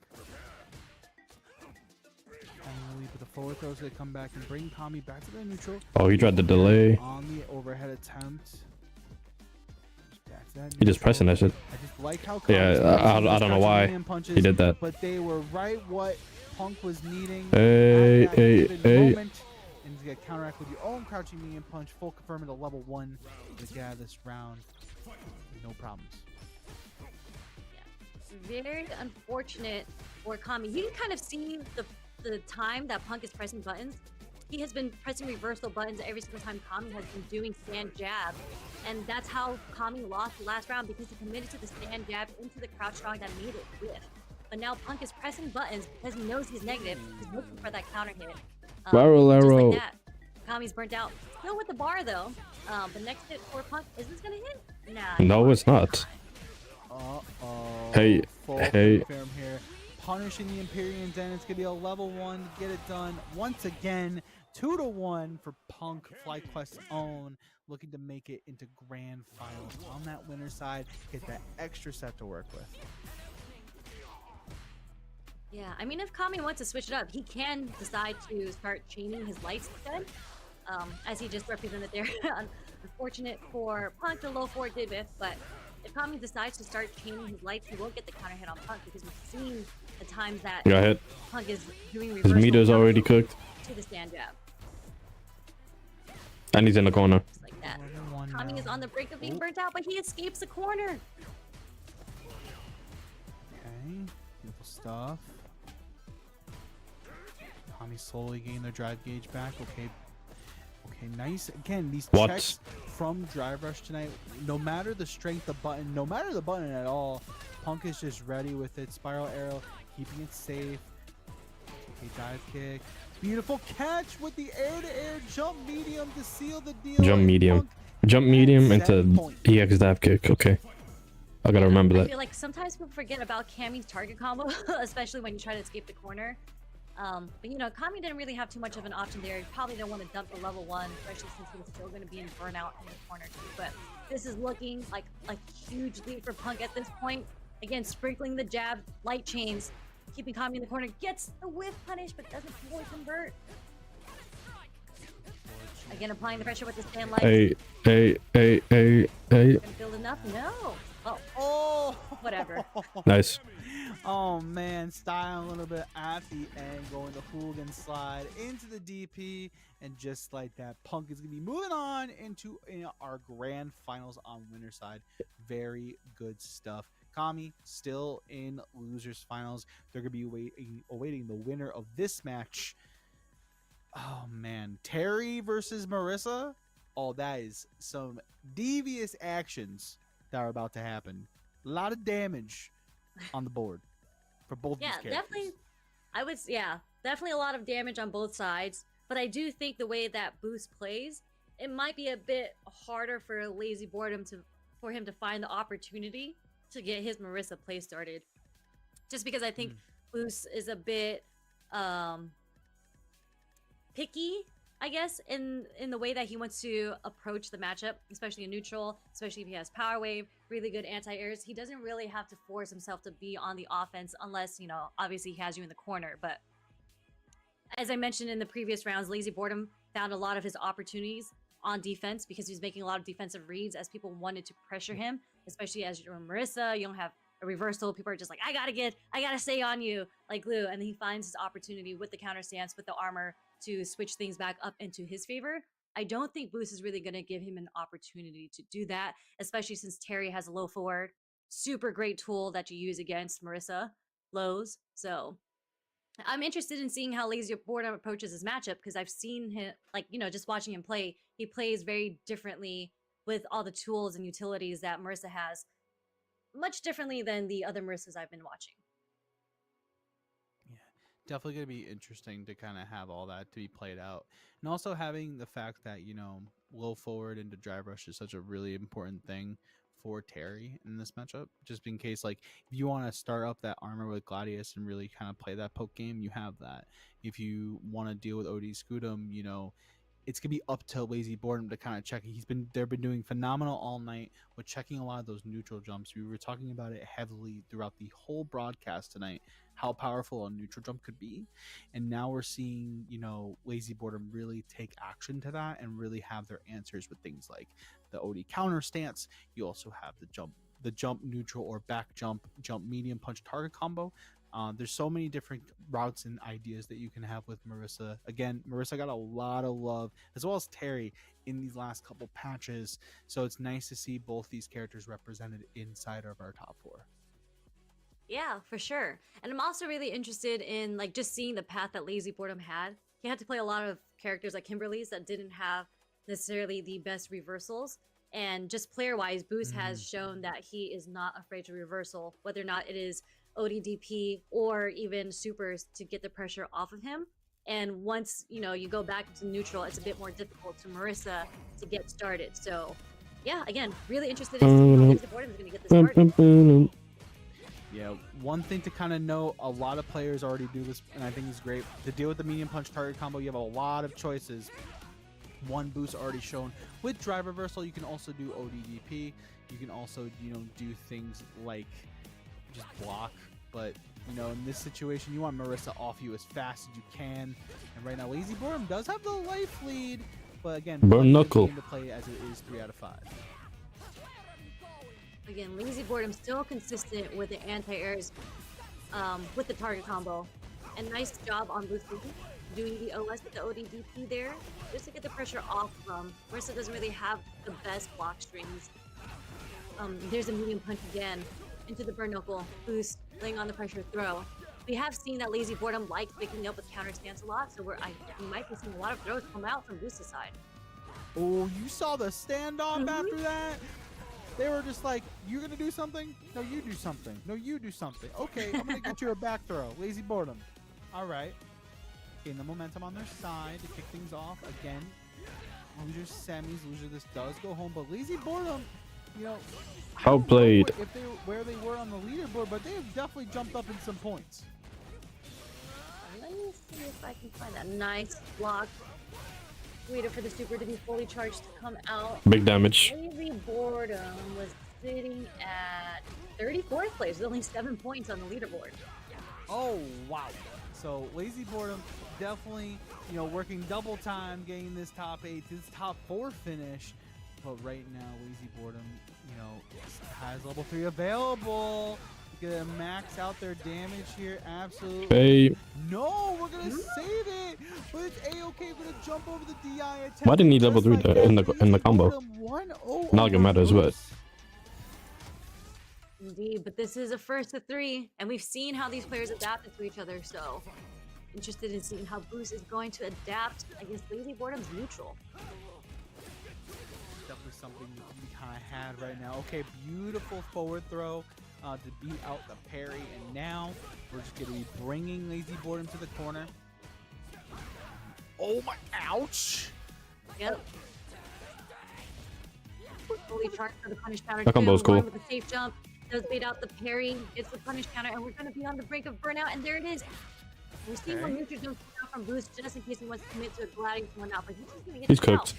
Finally, with the forward throws, they come back and bring Kami back to the neutral. Oh, he tried the delay. On the overhead attempt. Back to that He just neutral. pressing that shit. I just like how Yeah, I don't know why punches, he did that. but they were right what Punk was needing. Hey, at that hey, given hey. moment. And to get counteract with your own crouching medium punch, full confirming to level 1 to get out of this round. No problems. It's very unfortunate for Kami. You can kind of see the time that Punk is pressing buttons. He has been pressing reversal buttons every single time Kami has been doing stand jab. And that's how Kami lost the last round, because he committed to the stand jab into the crouch strong that made it whiff. But now Punk is pressing buttons because he knows he's negative. He's looking for that counter hit. Barrel just arrow. like that. Kami's burnt out. Still with the bar though. The next hit for Punk, is this gonna hit? Nah. No, it's not. Uh-oh. Hey, Full hey. confirm here. Punishing the Empyreans, and it's gonna be a level 1 to get it done once again. 2-1 for Punk, FlyQuest's own, looking to make it into grand finals on that winner side. Get that extra set to work with. Yeah, I mean, if Kami wants to switch it up, he can decide to start chaining his lights instead, as he just represented there. Unfortunate for Punk, the low forward did whiff, but if Kami decides to start chaining his lights, he won't get the counter hit on Punk, because we've seen the times that Got hit. Punk is doing His reversal meter's already counters cooked. to the stand jab. And he's in the corner. Just like that. Level 1 Kami now. is on the brink of being burnt out, but he escapes the corner. Okay, beautiful stuff. Kami slowly getting their drive gauge back. Okay, nice. Again, these What? checks from Drive Rush tonight, no matter the strength of button, no matter the button at all, Punk is just ready with it. Spiral arrow, keeping it safe. Okay, dive kick. Beautiful catch with the air-to-air jump medium to seal the deal. Jump and medium. Punk Jump medium at 7 into points. EX dive kick. Okay. I gotta remember I that. feel like sometimes people forget about Kami's target combo, especially when you try to escape the corner. But you know, Kami didn't really have too much of an option there. He probably didn't want to dump the level 1, especially since he was still going to be in burnout in the corner too. But this is looking like a huge lead for Punk at this point. Again, sprinkling the jab, light chains, keeping Kami in the corner, gets the whiff punish, but doesn't fully convert. Again, applying the pressure with the stand light. Hey. Gonna build enough? No. Oh, whatever. Nice. Oh man, styling a little bit at the end, going the hooligan slide into the DP, and just like that, Punk is gonna be moving on into our grand finals on winner side. Very good stuff. Kami still in losers finals. They're gonna be awaiting the winner of this match. Oh man, Terry versus Marissa. Oh, that is some devious actions that are about to happen. A lot of damage on the board for both Yeah, these characters. definitely a lot of damage on both sides. But I do think the way that Boost plays, it might be a bit harder for Lazy Boredom for him to find the opportunity to get his Marissa play started. Just because I think Boost is a bit picky, I guess, in the way that he wants to approach the matchup, especially in neutral, especially if he has power wave, really good anti-airs. He doesn't really have to force himself to be on the offense unless, you know, obviously he has you in the corner. But as I mentioned in the previous rounds, Lazy Boredom found a lot of his opportunities on defense because he was making a lot of defensive reads as people wanted to pressure him, especially as you're Marissa, you don't have a reversal. People are just like, I gotta stay on you like glue. And then he finds his opportunity with the counter stance, with the armor, to switch things back up into his favor. I don't think Boost is really going to give him an opportunity to do that, especially since Terry has a low forward. Super great tool that you use against Marissa lows. So I'm interested in seeing how Lazy Boredom approaches his matchup because I've seen him, like, just watching him play, he plays very differently with all the tools and utilities that Marissa has, much differently than the other Marissas I've been watching. Yeah, definitely going to be interesting to kind of have all that to be played out. And also having the fact that, low forward into drive rush is such a really important thing for Terry in this matchup. Just in case, like, if you want to start up that armor with Gladius and really kind of play that poke game, you have that. If you want to deal with OD Scudum, it's gonna be up to Lazy Boredom to kind of check. They've been doing phenomenal all night with checking a lot of those neutral jumps. We were talking about it heavily throughout the whole broadcast tonight, how powerful a neutral jump could be, and now we're seeing Lazy Boredom really take action to that and really have their answers with things like the OD counter stance. You also have the jump neutral or back jump medium punch target combo. There's so many different routes and ideas that you can have with Marissa. Again, Marissa got a lot of love, as well as Terry, in these last couple patches. So it's nice to see both these characters represented inside of our top 4. Yeah, for sure. And I'm also really interested in like just seeing the path that Lazy Boredom had. He had to play a lot of characters like Kimberly's that didn't have necessarily the best reversals. And just player-wise, Boost has shown that he is not afraid to reversal, whether or not it is ODDP or even supers to get the pressure off of him. And once you go back to neutral, it's a bit more difficult to Marissa to get started. So yeah, again, really interested in seeing how Lazy Boredom is going to get this started. Yeah, one thing to kind of know, a lot of players already do this, and I think it's great. To deal with the medium punch target combo, you have a lot of choices. One Boost already shown with drive reversal. You can also do ODDP. You can also do things like just block, but in this situation you want Marissa off you as fast as you can, and right now Lazy Boredom does have the life lead, but again, burn knuckle to play as it is 3 out of 5. Again, Lazy Boredom still consistent with the anti-airs with the target combo, and nice job on Boost doing the OS with the ODDP there just to get the pressure off from Marissa. Doesn't really have the best block strings. There's a medium punch again into the burn knuckle. Boost laying on the pressure throw. We have seen that Lazy Boredom likes picking up with counter stance a lot, so we might be seeing a lot of throws come out from Boost's side. Oh, you saw the standoff after that? They were just like, "You're gonna do something? No, you do something. No, you do something. Okay, I'm gonna get you a back throw." Lazy Boredom. All right. Gain the momentum on their side to kick things off again. Losers semis. Loser this does go home, but Lazy Boredom, how played. If they where they were on the leaderboard, but they have definitely jumped up in some points. Let me see if I can find that nice block. Waited for the super to be fully charged to come out. Big damage. Lazy Boredom was sitting at 34th place with only 7 points on the leaderboard. Oh wow! So Lazy Boredom definitely working double time, getting this top 8, this top 4 finish. But right now, Lazy Boredom, has level 3 available. Gonna max out their damage here. Absolutely. Hey. No, we're gonna save it. But it's A-okay. We're gonna jump over the DI attack. Why didn't he level 3 in the combo? Not like it matters, but Indeed, but this is a first of 3, and we've seen how these players adapted to each other. So interested in seeing how Boost is going to adapt against Lazy Boredom's neutral. Definitely something we kind of had right now. Okay, beautiful forward throw to beat out the parry, and now we're just going to be bringing Lazy Boredom to the corner. Oh my, ouch! Yep. Fully charged for the punish counter. That combo's cool. With the safe jump, does bait out the parry, gets the punish counter, and we're going to be on the brink of burnout, and there it is. We're seeing one neutral jump out from Boost just in case he wants to commit to a Gladius one out, but he's just going to get he's cooked.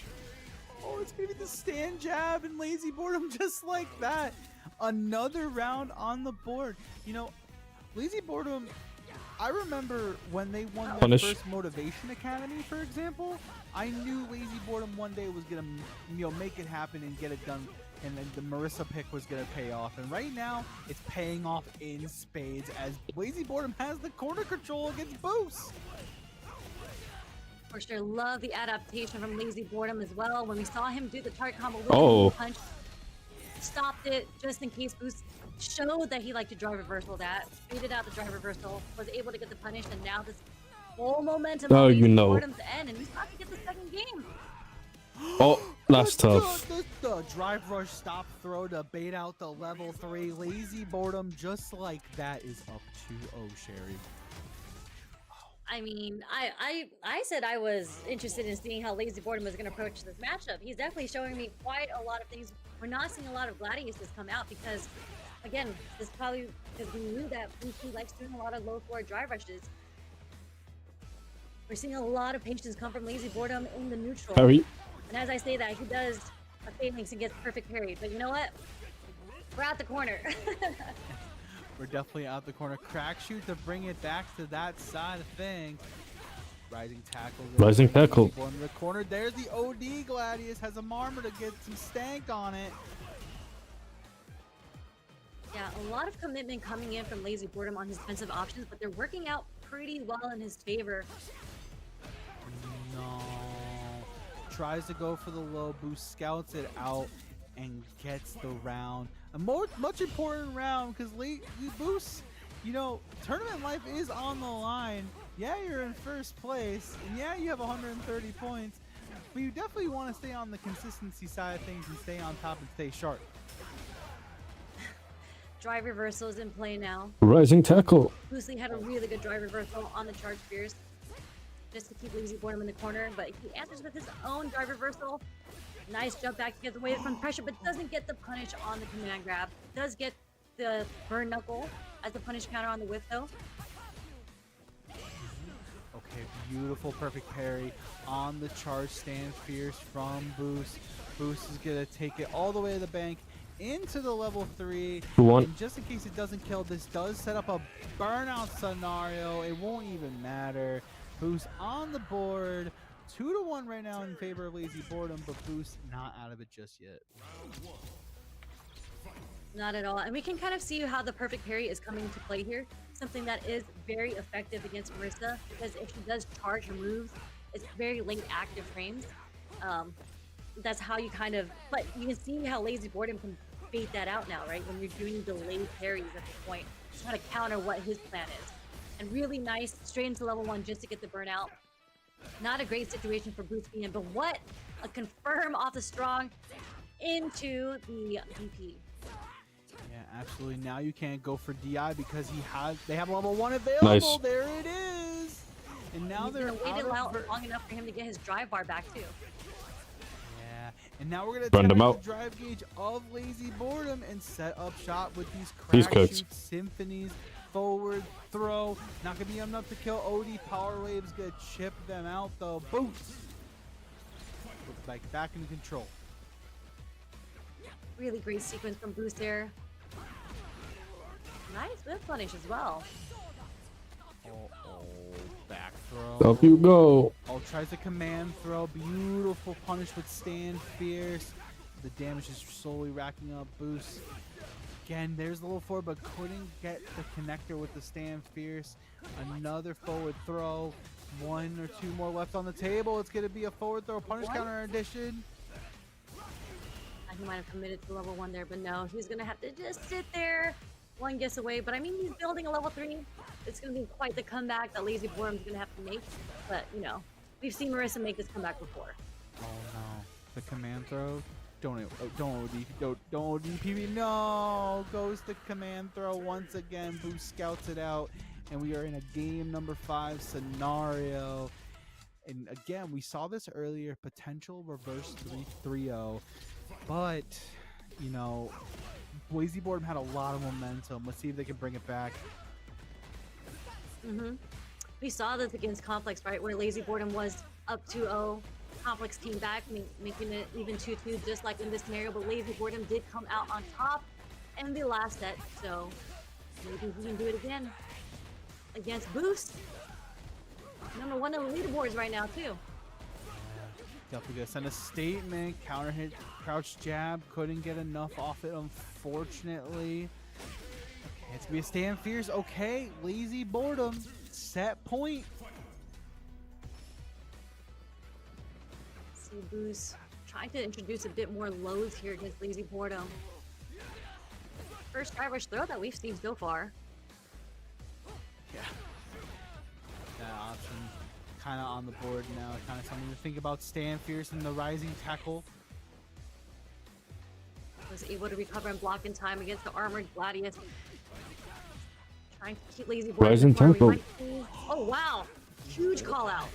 Oh, it's going to be the stand jab and Lazy Boredom just like that. Another round on the board. Lazy Boredom, I remember when they won their first Motivation Academy, for example, I knew Lazy Boredom one day was going to make it happen and get it done, and then the Marissa pick was going to pay off. And right now, it's paying off in spades as Lazy Boredom has the corner control against Boost. For sure, love the adaptation from Lazy Boredom as well. When we saw him do the target combo with the punch, stopped it just in case Boost showed that he liked to drive reversal that, baited out the drive reversal, was able to get the punish, and now this full momentum Oh, on you know. Boredom's end, and he's about to get the second game. Oh, that's tough. The drive rush stop throw to bait out the level 3 lazy boredom just like that is up 2-0, Sherry. I mean, I said I was interested in seeing how Lazy Boredom was going to approach this matchup. He's definitely showing me quite a lot of things. We're not seeing a lot of Gladiuses come out because, again, this is probably because we knew that Blue likes doing a lot of low floor drive rushes. We're seeing a lot of patience come from Lazy Boredom in the neutral. Parry. And as I say that, he does a phalanx and gets perfect parry. But you know what? We're out the corner. We're definitely out the corner. Crack shoot to bring it back to that side of things. Rising tackle. Rising tackle. In the corner. There's the OD Gladius. Has a marmor to get some stank on it. Yeah, a lot of commitment coming in from Lazy Boredom on his defensive options, but they're working out pretty well in his favor. No. Tries to go for the low boost, scouts it out, and gets the round. A much important round because late boost, you know, tournament life is on the line. Yeah, you're in first place, and yeah, you have 130 points, but you definitely want to stay on the consistency side of things and stay on top and stay sharp. Drive reversal is in play now. Rising tackle. Loosely had a really good drive reversal on the charge spears just to keep Lazy Boredom in the corner, but he answers with his own drive reversal. Nice jump back to get away from pressure, but doesn't get the punish on the command grab. Does get the burn knuckle as the punish counter on the whip though. Okay, beautiful perfect parry on the charge stand fierce from Boost. Boost is gonna take it all the way to the bank into the level 3. And just in case it doesn't kill, this does set up a burnout scenario. It won't even matter. Boost on the board. 2-1 right now in favor of Lazy Boredom, but Boost not out of it just yet. Not at all. And we can kind of see how the perfect parry is coming into play here. Something that is very effective against Marissa, because if she does charge her moves, it's very late active frames. That's how you kind of, but you can see how Lazy Boredom can bait that out now, right? When you're doing delayed parries at this point, trying to counter what his plan is. And really nice, straight into level 1 just to get the burnout. Not a great situation for Boost being in, but what a confirm off the strong into the DP. Yeah, absolutely. Now you can't go for DI because they have level 1 available. Nice. There it is. And now they're waited long enough for him to get his drive bar back too. Yeah, and now we're gonna Run them tap out. the drive gauge of Lazy Boredom and set up shop with these He's crack cooked. shoot symphonies. Forward throw, not gonna be enough to kill OD. Power waves gonna chip them out though. Boost. Looks like back in control. Really great sequence from Boost there. Nice whip punish as well. Back throw. Up you go. Oh, tries a command throw. Beautiful punish with stand fierce. The damage is slowly racking up. Boost. Again, there's the little forward, but couldn't get the connector with the stand fierce. Another forward throw. 1 or 2 more left on the table. It's going to be a forward throw punish counter addition. He might have committed to level 1 there, but no, he's going to have to just sit there. One gets away, but I mean, he's building a level 3. It's going to be quite the comeback that Lazy Boredom's going to have to make. But, you know, we've seen Marissa make this comeback before. Oh, no. The command throw. Don't ODPB. No! Goes the command throw once again. Boost scouts it out. And we are in a game number 5 scenario. And again, we saw this earlier. Potential reverse 3-3-0. But, you know, Lazy Boredom had a lot of momentum. Let's see if they can bring it back. We saw this against Complex, right? Where Lazy Boredom was up 2-0. Complex came back, making it even 2-2, just like in this scenario. But Lazy Boredom did come out on top in the last set. So maybe he can do it again against Boost. Number 1 on the leaderboards right now, too. Definitely gonna send a statement. Counter hit, crouch jab. Couldn't get enough off it, unfortunately. Okay, it's gonna be a stand fierce. Okay, Lazy Boredom. Set point. See Boost trying to introduce a bit more lows here against Lazy Boredom. first drive rush throw that we've seen so far. Yeah. That option kind of on the board now. Kind of something to think about. Stan Fierce and the rising tackle. Was able to recover and block in time against the armored Gladius. Trying to keep Lazy Boy. Rising tackle. Oh wow! Huge call out.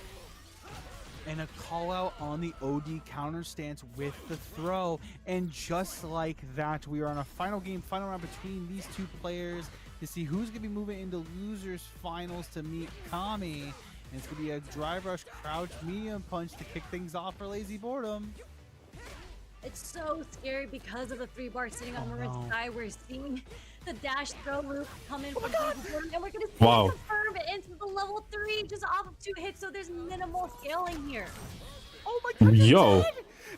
And a call out on the OD counter stance with the throw. And just like that, we are on a final game, final round between these two players to see who's going to be moving into losers finals to meet Kami. And it's going to be a drive rush crouch medium punch to kick things off for Lazy Boredom. It's so scary because of the 3-bar sitting on Marin's side. We're seeing the dash throw loop come in from Lazy Boredom, and we're going to see it confirm into the level 3 just off of 2 hits, so there's minimal scaling here. Oh my god, yo!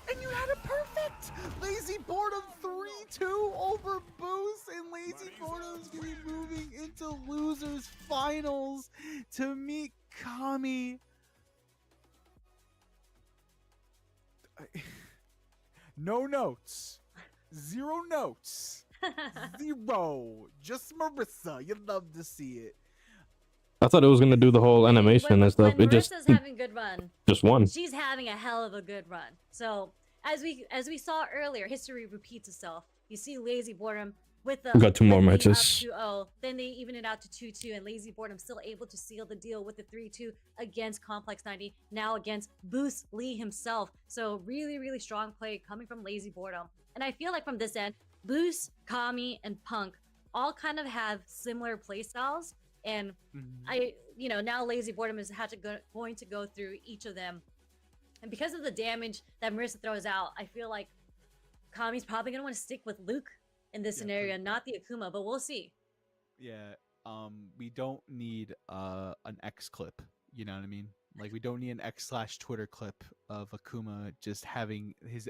And you had it perfect! Lazy Boredom 3-2 over Boost, and Lazy Boredom's gonna be moving into losers finals to meet Kami. No notes. 0 notes. 0. Just Marissa. You'd love to see it. I thought it was gonna do the whole animation and stuff. It just having a good run. Just won. She's having a hell of a good run. So as we saw earlier, history repeats itself. You see Lazy Boredom with the We got 2 more leading matches. up 2-0. Then they even it out to 2-2, and Lazy Boredom still able to seal the deal with the 3-2 against Complex 90. Now against Boost Lee himself. So really, really strong play coming from Lazy Boredom. And I feel like from this end, Boost, Kami, and Punk all kind of have similar play styles. And now Lazy Boredom is going to go through each of them. And because of the damage that Marissa throws out, I feel like Kami's probably going to want to stick with Luke in this scenario, not the Akuma, but we'll see. Yeah, we don't need an X clip, you know what I mean? Like, we don't need an X/Twitter clip of Akuma just having his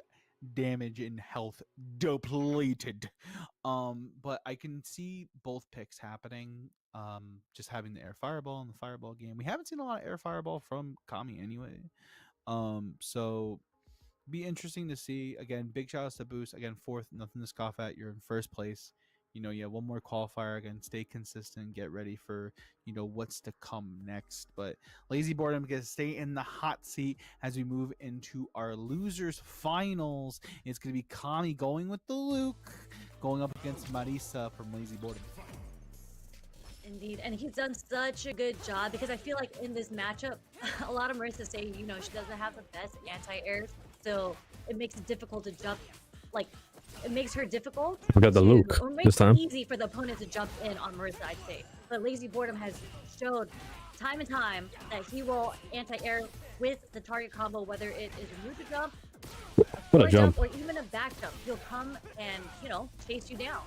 damage and health depleted. But I can see both picks happening. Just having the air fireball in the fireball game. We haven't seen a lot of air fireball from Kami anyway. So be interesting to see. Again, big shout outs to Boost. Again, 4th, nothing to scoff at. You're in 1st place. You know, you have 1 more qualifier. Again, stay consistent. Get ready for, what's to come next. But Lazy Boredom gets to stay in the hot seat as we move into our losers finals. It's going to be Kami going with the Luke, going up against Marisa from Lazy Boredom. Indeed, and he's done such a good job because I feel like in this matchup, a lot of Marissa say, she doesn't have the best anti-airs, so it makes it difficult to jump. Like, it makes her difficult. We got the Luke this time. It easy for the opponent to jump in on Marissa, I'd say. But Lazy Boredom has showed time and time that he will anti-air with the target combo, whether it is a neutral jump, What a jump, or even a back jump. He'll come and, chase you down.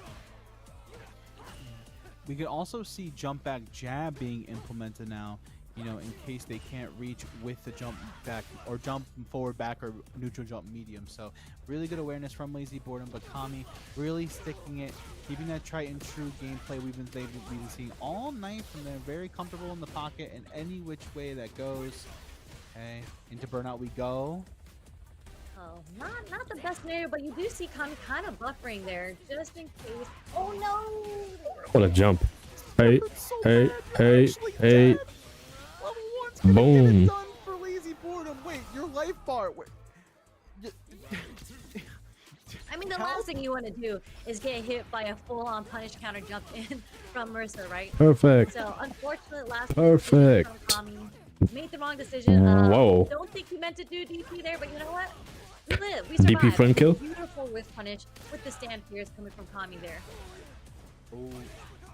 We can also see jump back jab being implemented now, in case they can't reach with the jump back or jump forward back or neutral jump medium. So really good awareness from Lazy Boredom, but Kami really sticking it, keeping that tried and true gameplay we've been seeing all night from them. Very comfortable in the pocket and any which way that goes. Okay, into burnout we go. Oh, not the best scenario, but you do see Kami kind of buffering there, just in case. Oh no! What a jump. Hey. Boom. Done for Lazy Boredom. Wait, your life bar. Wait. I mean, the last thing you want to do is get hit by a full-on punish counter jump in from Marissa, right? Perfect. So, unfortunate last Perfect. from Kami. Made the wrong decision. Whoa. Don't think he meant to do DP there, but you know what? We live. We survived. DP front kill? Beautiful whiff punish with the stand fierce coming from Kami there. Oh,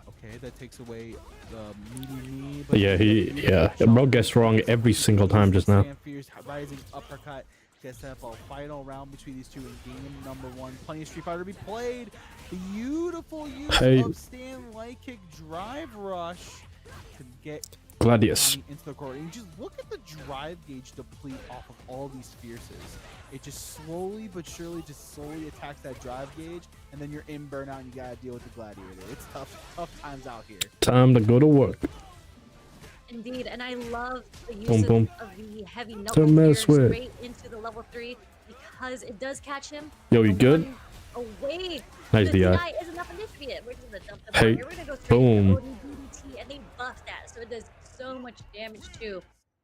okay, that takes away the meaty knee. Yeah, bro gets wrong every single time just now. Stand fierce, rising uppercut. Gets set up a final round between these two in game number 1. Plenty of Street Fighter to be played. Beautiful use of stand light kick drive rush to get Gladius into the court. And just look at the drive gauge deplete off of all these fierces. It just slowly but surely attacks that drive gauge, and then you're in burnout and you gotta deal with the gladiator. It's tough times out here. Time to go to work. Indeed, and I love the use Boom. of the heavy knuckle here straight into the level 3 because it does catch him. Yo, you good? away. Nice The DI. DI is enough initiative. We're just gonna dump the Hey, bar. We're gonna go straight boom. to ODDT, and they buff that, so it does so much damage too.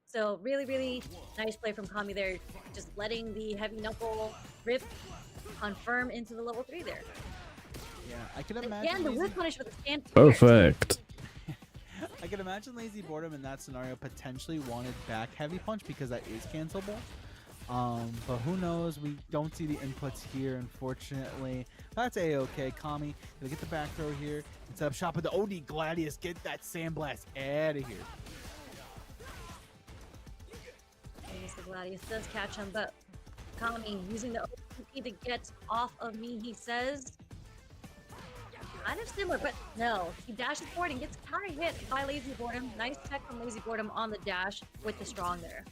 So really, really nice play from Kami there, just letting the heavy knuckle rip confirm into the level 3 there. Yeah, I can imagine. Again, the whip punish with the stand. Perfect. I can imagine Lazy Boredom in that scenario potentially wanted back heavy punch because that is cancelable. But who knows? We don't see the inputs here, unfortunately. That's a-okay. Kami gonna get the back throw here and set up shop with the OD Gladius. Get that Sandblast out of here. The Gladius does catch him, but Kami using the OP to get off of me, he says. Kind of similar, but no. He dashes forward and gets counter hit by Lazy Boredom. Nice check from Lazy Boredom on the dash with the strong there.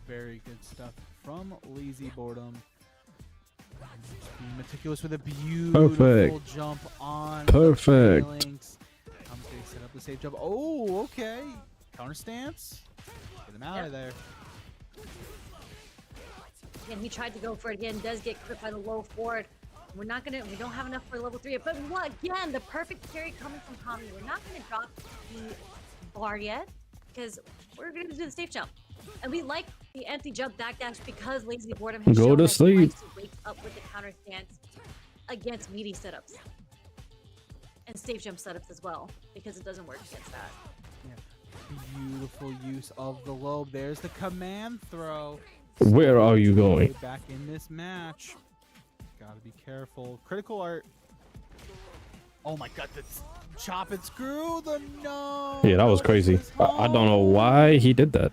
Very good stuff from Lazy Boredom. Being meticulous with a beautiful jump on Perfect. the links. Kami's gonna set up the safe jump. Oh, okay. Counter stance. Get him out of there. Again, he tried to go for it again. Does get clipped by the low forward. We don't have enough for level 3. But what, again, the perfect carry coming from Kami. We're not gonna drop the bar yet because we're gonna do the safe jump. And we like the empty jump backdash because Lazy Boredom has Go shown to that he sleep. likes to wake up with the counter stance against meaty setups. And safe jump setups as well, because it doesn't work against that. Yeah. Beautiful use of the lobe. There's the command throw. Where are you going? Back in this match. Gotta be careful. Critical art. Oh my god, that's chop and screw the no. Yeah, that was crazy. I don't know why he did that.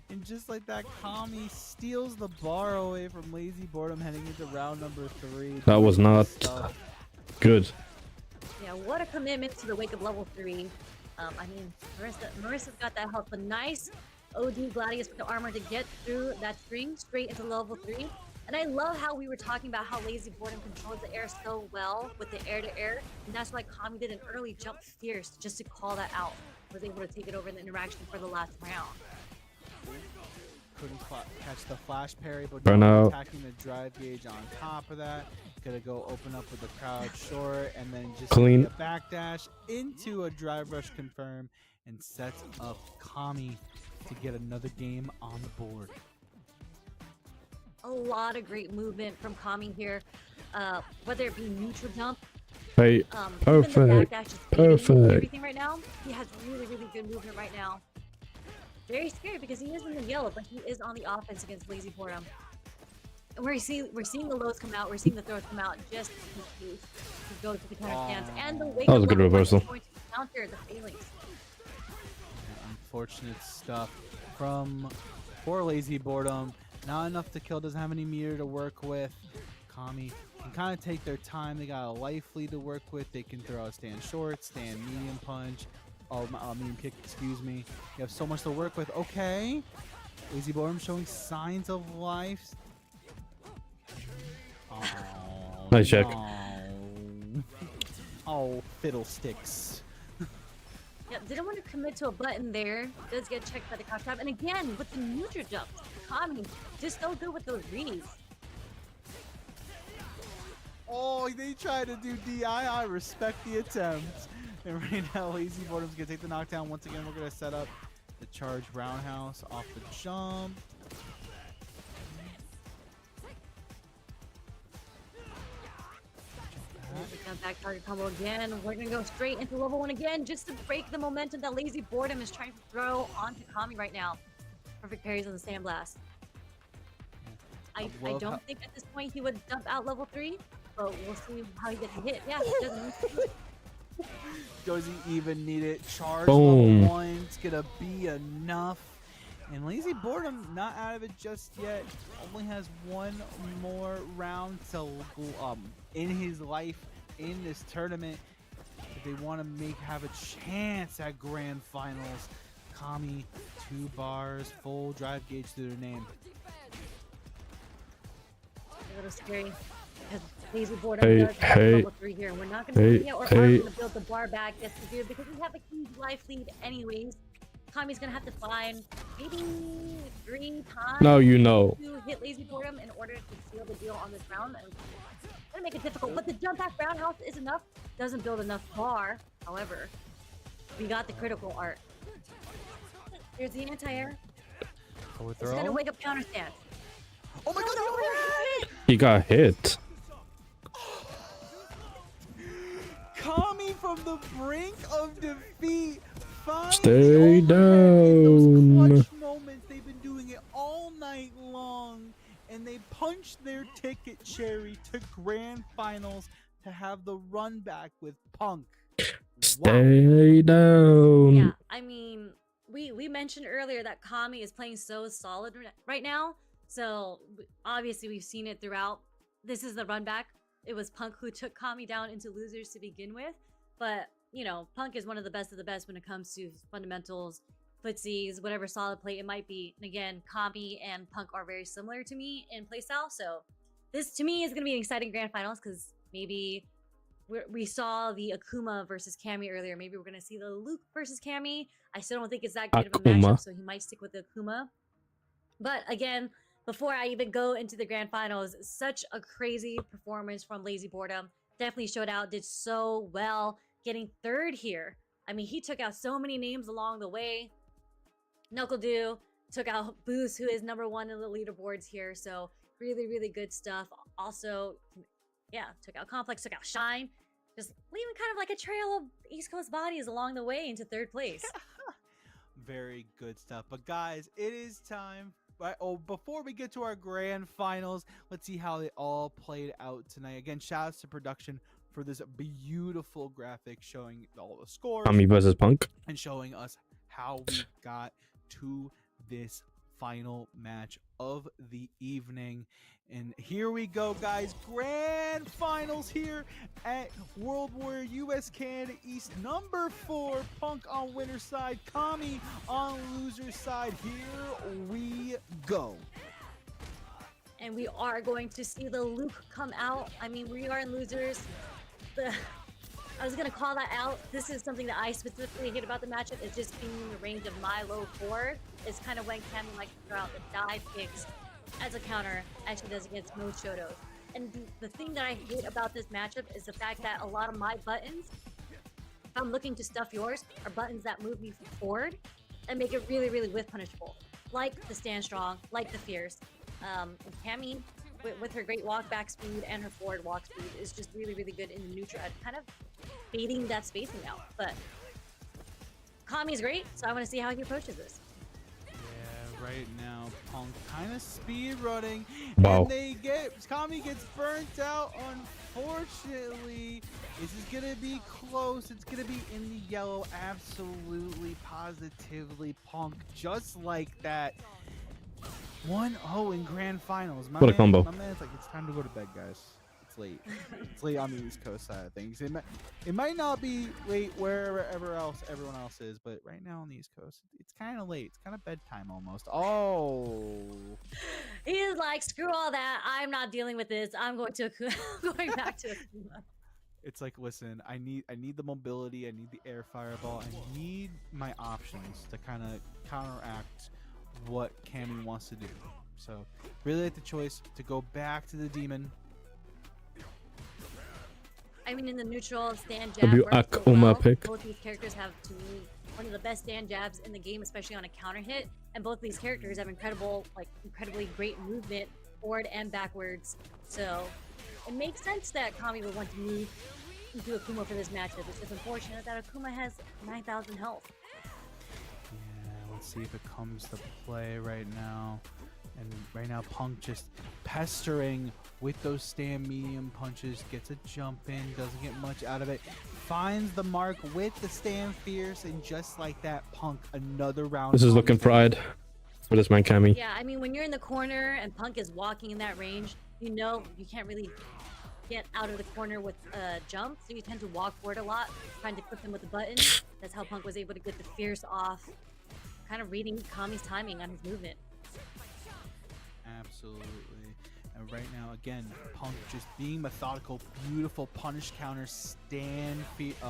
And just like that, Kami steals the bar away from Lazy Boredom heading into round number 3. That was not good. Yeah, what a commitment to the wake of level 3. I mean, Marissa's got that health, but nice OD Gladius with the armor to get through that string straight into level 3. And I love how we were talking about how Lazy Boredom controls the air so well with the air-to-air, and that's why Kami did an early jump fierce just to call that out. Was able to take it over in the interaction for the last round. Couldn't catch the flash parry, but Burn now out. attacking the drive gauge on top of that. Gonna go open up with the crowd short and then just Clean. a backdash into a drive rush confirm and sets up Kami to get another game on the board. A lot of great movement from Kami here, whether it be neutral jump, Hey, even the perfect. backdash is Perfect. everything right now. He has really, really good movement right now. Very scary because he is in the yellow, but he is on the offense against Lazy Boredom. And we're seeing the lows come out. We're seeing the throws come out just in case he goes to the counter stance. And the wake That was a up good level reversal. is going to counter the failings. Unfortunate stuff from poor Lazy Boredom. Not enough to kill, doesn't have any meter to work with. Kami can kind of take their time. They got a life lead to work with. They can throw a stand short, stand medium punch, medium kick, excuse me. You have so much to work with. Okay. Lazy Boredom showing signs of life. Oh, Nice check. no. Oh, fiddlesticks. Yeah, didn't want to commit to a button there. Does get checked by the crouch tap. And again, with the neutral jump, Kami just so good with those reads. Oh, they tried to do DI. I respect the attempt. And right now, Lazy Boredom's going to take the knockdown. Once again, we're going to set up the charge roundhouse off the jump. Back target combo again. We're gonna go straight into level 1 again just to break the momentum that Lazy Boredom is trying to throw onto Kami right now. Perfect parries on the Sandblast. I don't think at this point he would dump out level 3, but we'll see how he gets hit. Yeah, he doesn't. Does he even need it? Charge Boom. level 1's gonna be enough. And Lazy Boredom not out of it just yet. Only has one more round to in his life in this tournament. If they want to have a chance at grand finals, Kami 2 bars, full drive gauge to their name. A little scary because Lazy Boredom does have level 3 here. We're not going to see it, or are we going to build the bar back just to do it because we have a huge life lead anyways. Kami's gonna have to find maybe 3 times Now you know. to hit Lazy Boredom in order to seal the deal on this round. And it's gonna make it difficult, but the jump back roundhouse is enough. Doesn't build enough bar. However, we got the critical art. Here's the anti-air. It's gonna wake up counter stance. Oh my god, the overhead! He got hit. Kami from the brink of defeat. Stay In those down. clutch moments, they've been doing it all night long, and they punched their ticket cherry to grand finals to have the run back with Punk. Wow. Stay down. Yeah, I mean, we mentioned earlier that Kami is playing so solid right now. So obviously we've seen it throughout. This is the run back. It was Punk who took Kami down into losers to begin with, but you know, Punk is one of the best when it comes to fundamentals, footsies, whatever solid play it might be. And again, Kami and Punk are very similar to me in playstyle. So this to me is going to be an exciting grand finals because maybe we saw the Akuma versus Cammy earlier. Maybe we're going to see the Luke versus Cammy. I still don't think it's that good of a matchup, so he might stick with the Akuma. But again, before I even go into the grand finals, such a crazy performance from Lazy Boredom. Definitely showed out, did so well, getting third here. I mean, he took out so many names along the way. Knuckle took out Boost, who is #1 in the leaderboards here. So really, really good stuff. Also, yeah, took out Complex, took out Shine. Just leaving kind of like a trail of East Coast bodies along the way into third place. Very good stuff. But guys, it is time. Right, before we get to our grand finals, let's see how they all played out tonight. Again, shout outs to production for this beautiful graphic showing all the scores. Kami versus Punk. And showing us how we got to this final match of the evening. And here we go, guys. Grand finals here at World Warrior US Canada East. #4, Punk on winner's side, Kami on loser's side. Here we go. And we are going to see the Luke come out. I mean, we are in losers. I was going to call that out. This is something that I specifically hate about the matchup, is just being in the range of my low forward. It's kind of when Cammy likes to throw out the dive kicks as a counter, as she does against most Shotos. And the thing that I hate about this matchup is the fact that a lot of my buttons, if I'm looking to stuff yours, are buttons that move me forward and make it really, really whiff punishable. Like the Stand Strong, like the Fierce. Cammy, with her great walk back speed and her forward walk speed, is just really, really good in the neutral at kind of baiting that spacing out. But Kami's great, so I want to see how he approaches this. Yeah, right now Punk kind of speed running, wow. And Kami gets burnt out. Unfortunately, this is gonna be close. It's gonna be in the yellow. Absolutely, positively, Punk just like that. 1-0 in grand finals. What a combo. My man's like, it's time to go to bed, guys. It's late. It's late on the East Coast side of things. It might not be late wherever everyone else is, but right now on the East Coast, it's kind of late. It's kind of bedtime almost. Oh. He's like, screw all that. I'm not dealing with this. I'm going back to Akuma. It's like, listen, I need the mobility. I need the air fireball. I need my options to kind of counteract what Cammy wants to do. So really like the choice to go back to the demon. I mean, in the neutral, stand jab works so Akuma well. pick. Both these characters have, to me, one of the best stand jabs in the game, especially on a counter hit. And both these characters have incredibly great movement forward and backwards. So it makes sense that Kami would want to move into Akuma for this matchup. It's just unfortunate that Akuma has 9,000 health. Let's see if it comes to play right now. And right now Punk just pestering with those stand medium punches, gets a jump in, doesn't get much out of it, finds the mark with the stand fierce, and just like that, Punk another round. This is looking fried for this man Cammy. Yeah, I mean, when you're in the corner and Punk is walking in that range, you know you can't really get out of the corner with a jump, so you tend to walk forward a lot, trying to clip him with the button. That's how Punk was able to get the fierce off, kind of reading Kami's timing on his movement. Absolutely. And right now, again, Punk just being methodical, beautiful punish counter,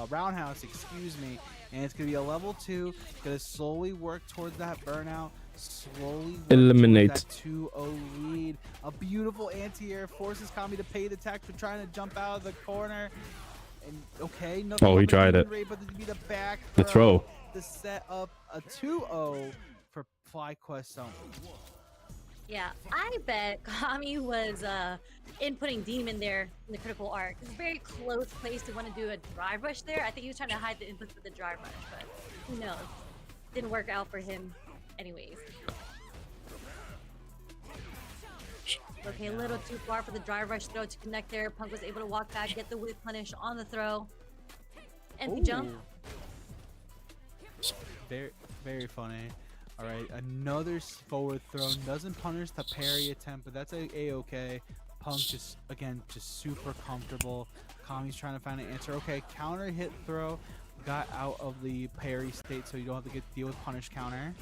roundhouse, excuse me, and it's gonna be a level 2. Gonna slowly work towards that burnout. Slowly work Eliminate. towards that 2-0 lead. A beautiful anti-air forces Kami to pay the tax for trying to jump out of the corner. And okay, nothing. Oh, he but the tried demon it. ray, but to be the back The throw. to set up a 2-0 for FlyQuest Zone. Yeah, I bet Kami was inputting Demon there in the critical arc. It's a very close place to want to do a drive rush there. I think he was trying to hide the inputs for the drive rush, but who knows? Didn't work out for him anyways. Okay, a little too far for the drive rush throw to connect there. Punk was able to walk back, get the whip punish on the throw. And the jump. Very, very funny. All right, another forward throw. Doesn't punish the parry attempt, but that's a-okay. Punk just, again, just super comfortable. Kami's trying to find an answer. Okay, counter hit throw. Got out of the parry state, so you don't have to deal with punish counter.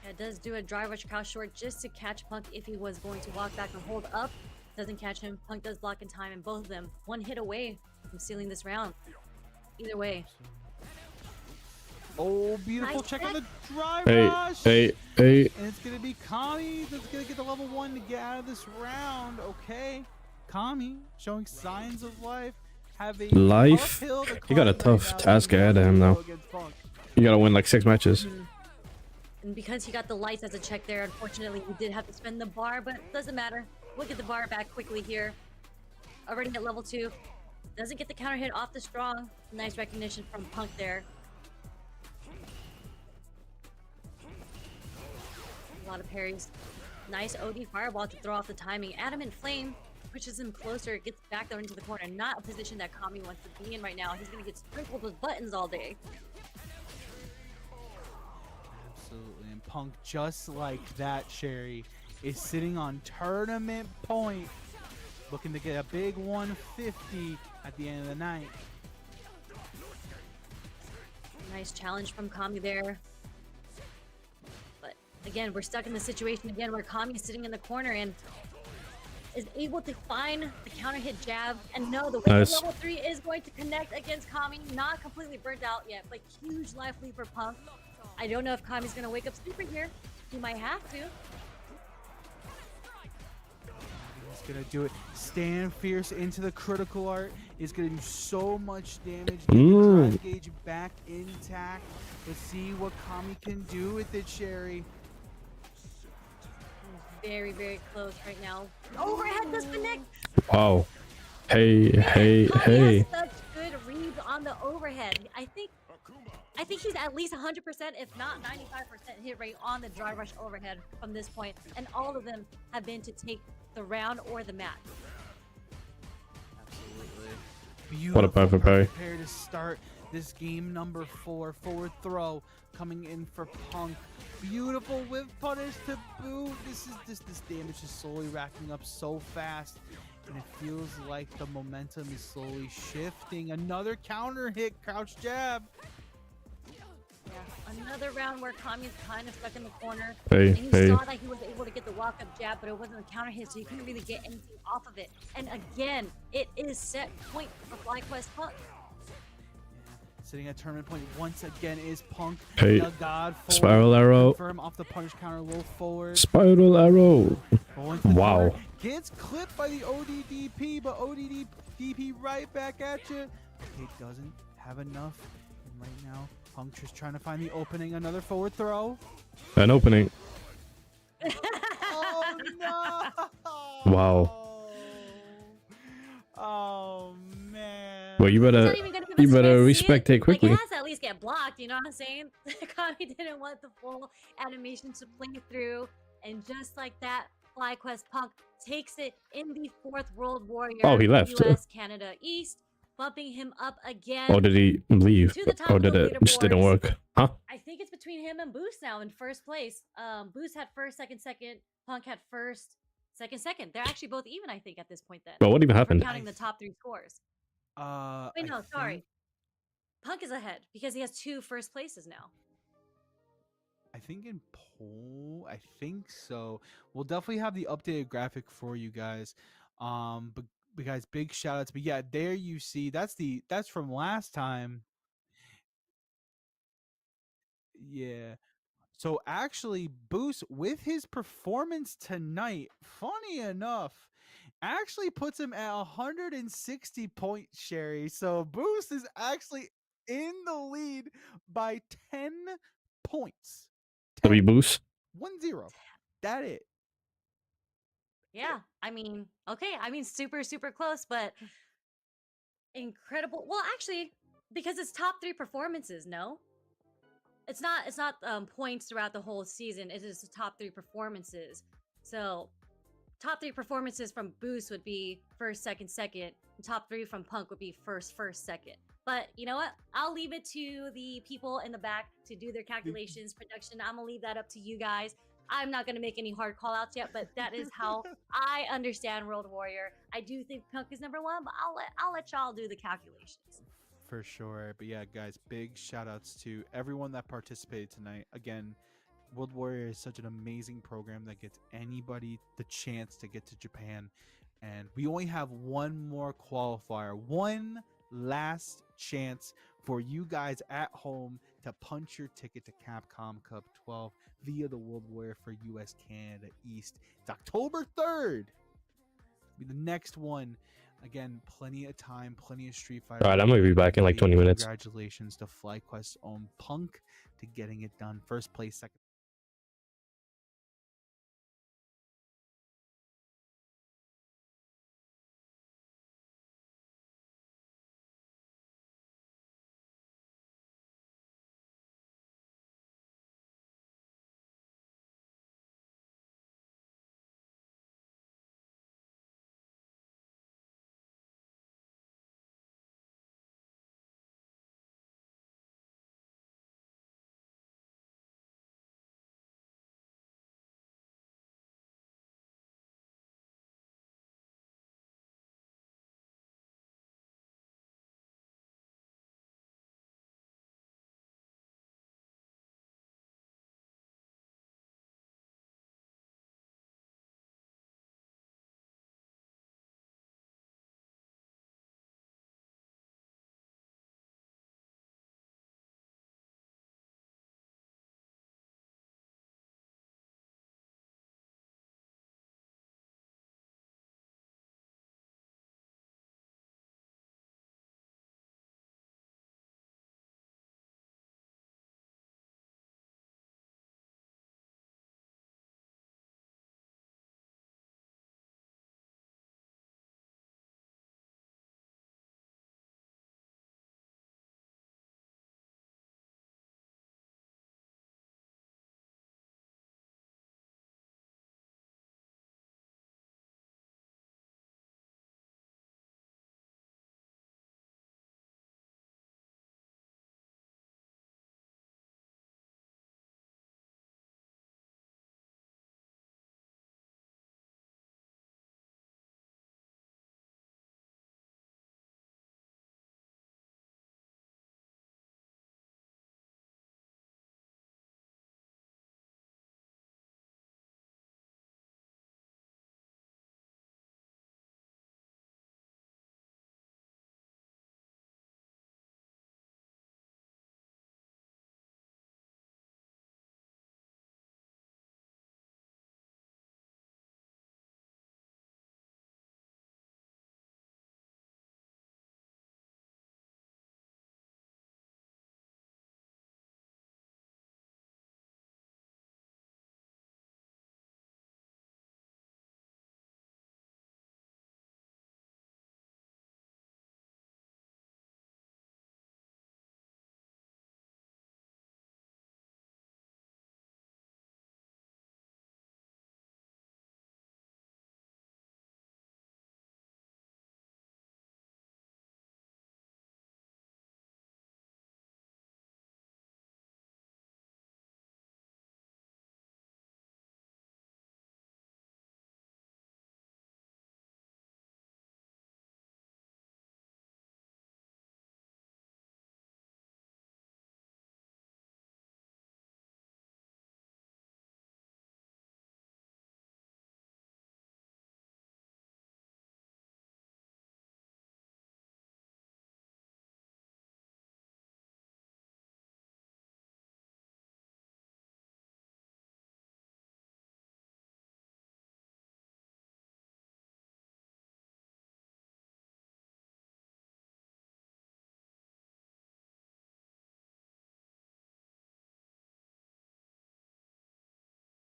Yeah, it does do a drive rush crouch short just to catch Punk if he was going to walk back and hold up. Doesn't catch him. Punk does block in time, and both of them one hit away from sealing this round. Either way. Oh, beautiful. Nice Check on the drive Hey, rush. hey. And it's going to be Kami that's going to get the level 1 to get out of this round. Okay. Kami showing signs of life. Have a Life? uphill to He got a climb tough right now. task ahead of him, though. Against Punk. You gotta win like 6 matches. And because he got the lights as a check there, unfortunately, he did have to spend the bar, but doesn't matter. We'll get the bar back quickly here. Already at level 2. Doesn't get the counter hit off the strong. Nice recognition from Punk there. A lot of parries. Nice OD fireball to throw off the timing. Adamant Flame pushes him closer, gets back there into the corner. Not a position that Kami wants to be in right now. He's gonna get sprinkled with buttons all day. Absolutely. And Punk, just like that, Sherry, is sitting on tournament point. Looking to get a big 150 at the end of the night. Nice challenge from Kami there. But again, we're stuck in the situation again where Kami is sitting in the corner and is able to find the counter hit jab. And no, the Nice. level 3 is going to connect against Kami. Not completely burnt out yet, but huge life lead for Punk. I don't know if Kami's going to wake up super here. He might have to. He's gonna do it. Stand fierce into the critical art. Is gonna do so much damage. Get the drive gauge back intact. Let's see what Kami can do with it, Sherry. Very, very close right now. Overhead does connect. Wow. Hey. Kami has such good reads on the overhead. I think he's at least 100%, if not 95% hit rate on the dry rush overhead from this point, and all of them have been to take the round or the match. Absolutely. Beautiful. What a perfect parry. Prepare to start this game number 4. Forward throw coming in for Punk. Beautiful whip punish to boot. This damage is slowly racking up so fast. And it feels like the momentum is slowly shifting. Another counter hit, crouch jab. Yeah, another round where Kami's kind of stuck in the corner. Hey, And you hey. saw that he was able to get the walk-up jab, but it wasn't a counter hit, so he couldn't really get anything off of it. And again, it is set point for FlyQuest Punk. Sitting at tournament point once again is Punk. Hey. The God forward. Spiral arrow. Confirm off the punish counter, a little forward. Spiral arrow. Going to the Wow. corner. Gets clipped by the ODDP, but ODDP right back at you. It doesn't have enough. And right now, Punk just trying to find the opening. Another forward throw. An opening. Oh no! Wow. Oh man. Well, you He's better not even gonna give us a respectate chance to see it. quickly. Like, it has to at least get blocked, you know what I'm saying? Kami didn't want the full animation to play through, and just like that, FlyQuest Punk takes it in the 4th World Warrior. Oh, he left. US, Canada, East, bumping him up again. Or did he leave? To the top Or of the did it just didn't leaderboards. work? Huh? I think it's between him and Boost now in first place. Boost had first, second. Punk had first, second. They're actually both even, I think, at this point then. Well, what even We're happened? counting the top 3 scores. Wait, I no, sorry. think- Punk is ahead because he has 2 first places now. I think in poll, I think so. We'll definitely have the updated graphic for you guys. But guys, big shout outs. But yeah, there you see that's from last time. Yeah. So actually, Boost, with his performance tonight, funny enough, actually puts him at 160 points, Sherry. So Boost is actually in the lead by 10 points. W 10. boost. 1-0. That it. Yeah, I mean, okay, I mean, super, super close, but incredible. Well, actually, because it's top 3 performances, no? It's not points throughout the whole season. It is the top 3 performances. So top 3 performances from Boost would be first, second, second. And top 3 from Punk would be first, first, second. But you know what? I'll leave it to the people in the back to do their calculations, production. I'm gonna leave that up to you guys. I'm not gonna make any hard call outs yet, but that is how I understand World Warrior. I do think Punk is number 1, but I'll let y'all do the calculations. For sure. But yeah, guys, big shout outs to everyone that participated tonight. Again, World Warrior is such an amazing program that gets anybody the chance to get to Japan. And we only have one more qualifier, one last chance for you guys at home to punch your ticket to Capcom Cup 12 via the World Warrior for US Canada East. It's October 3rd. Be the next one. Again, plenty of time, plenty of Street Fighter. All right, I'm gonna be back in like 20 minutes. Congratulations to FlyQuest's own Punk to getting it done. First place, second.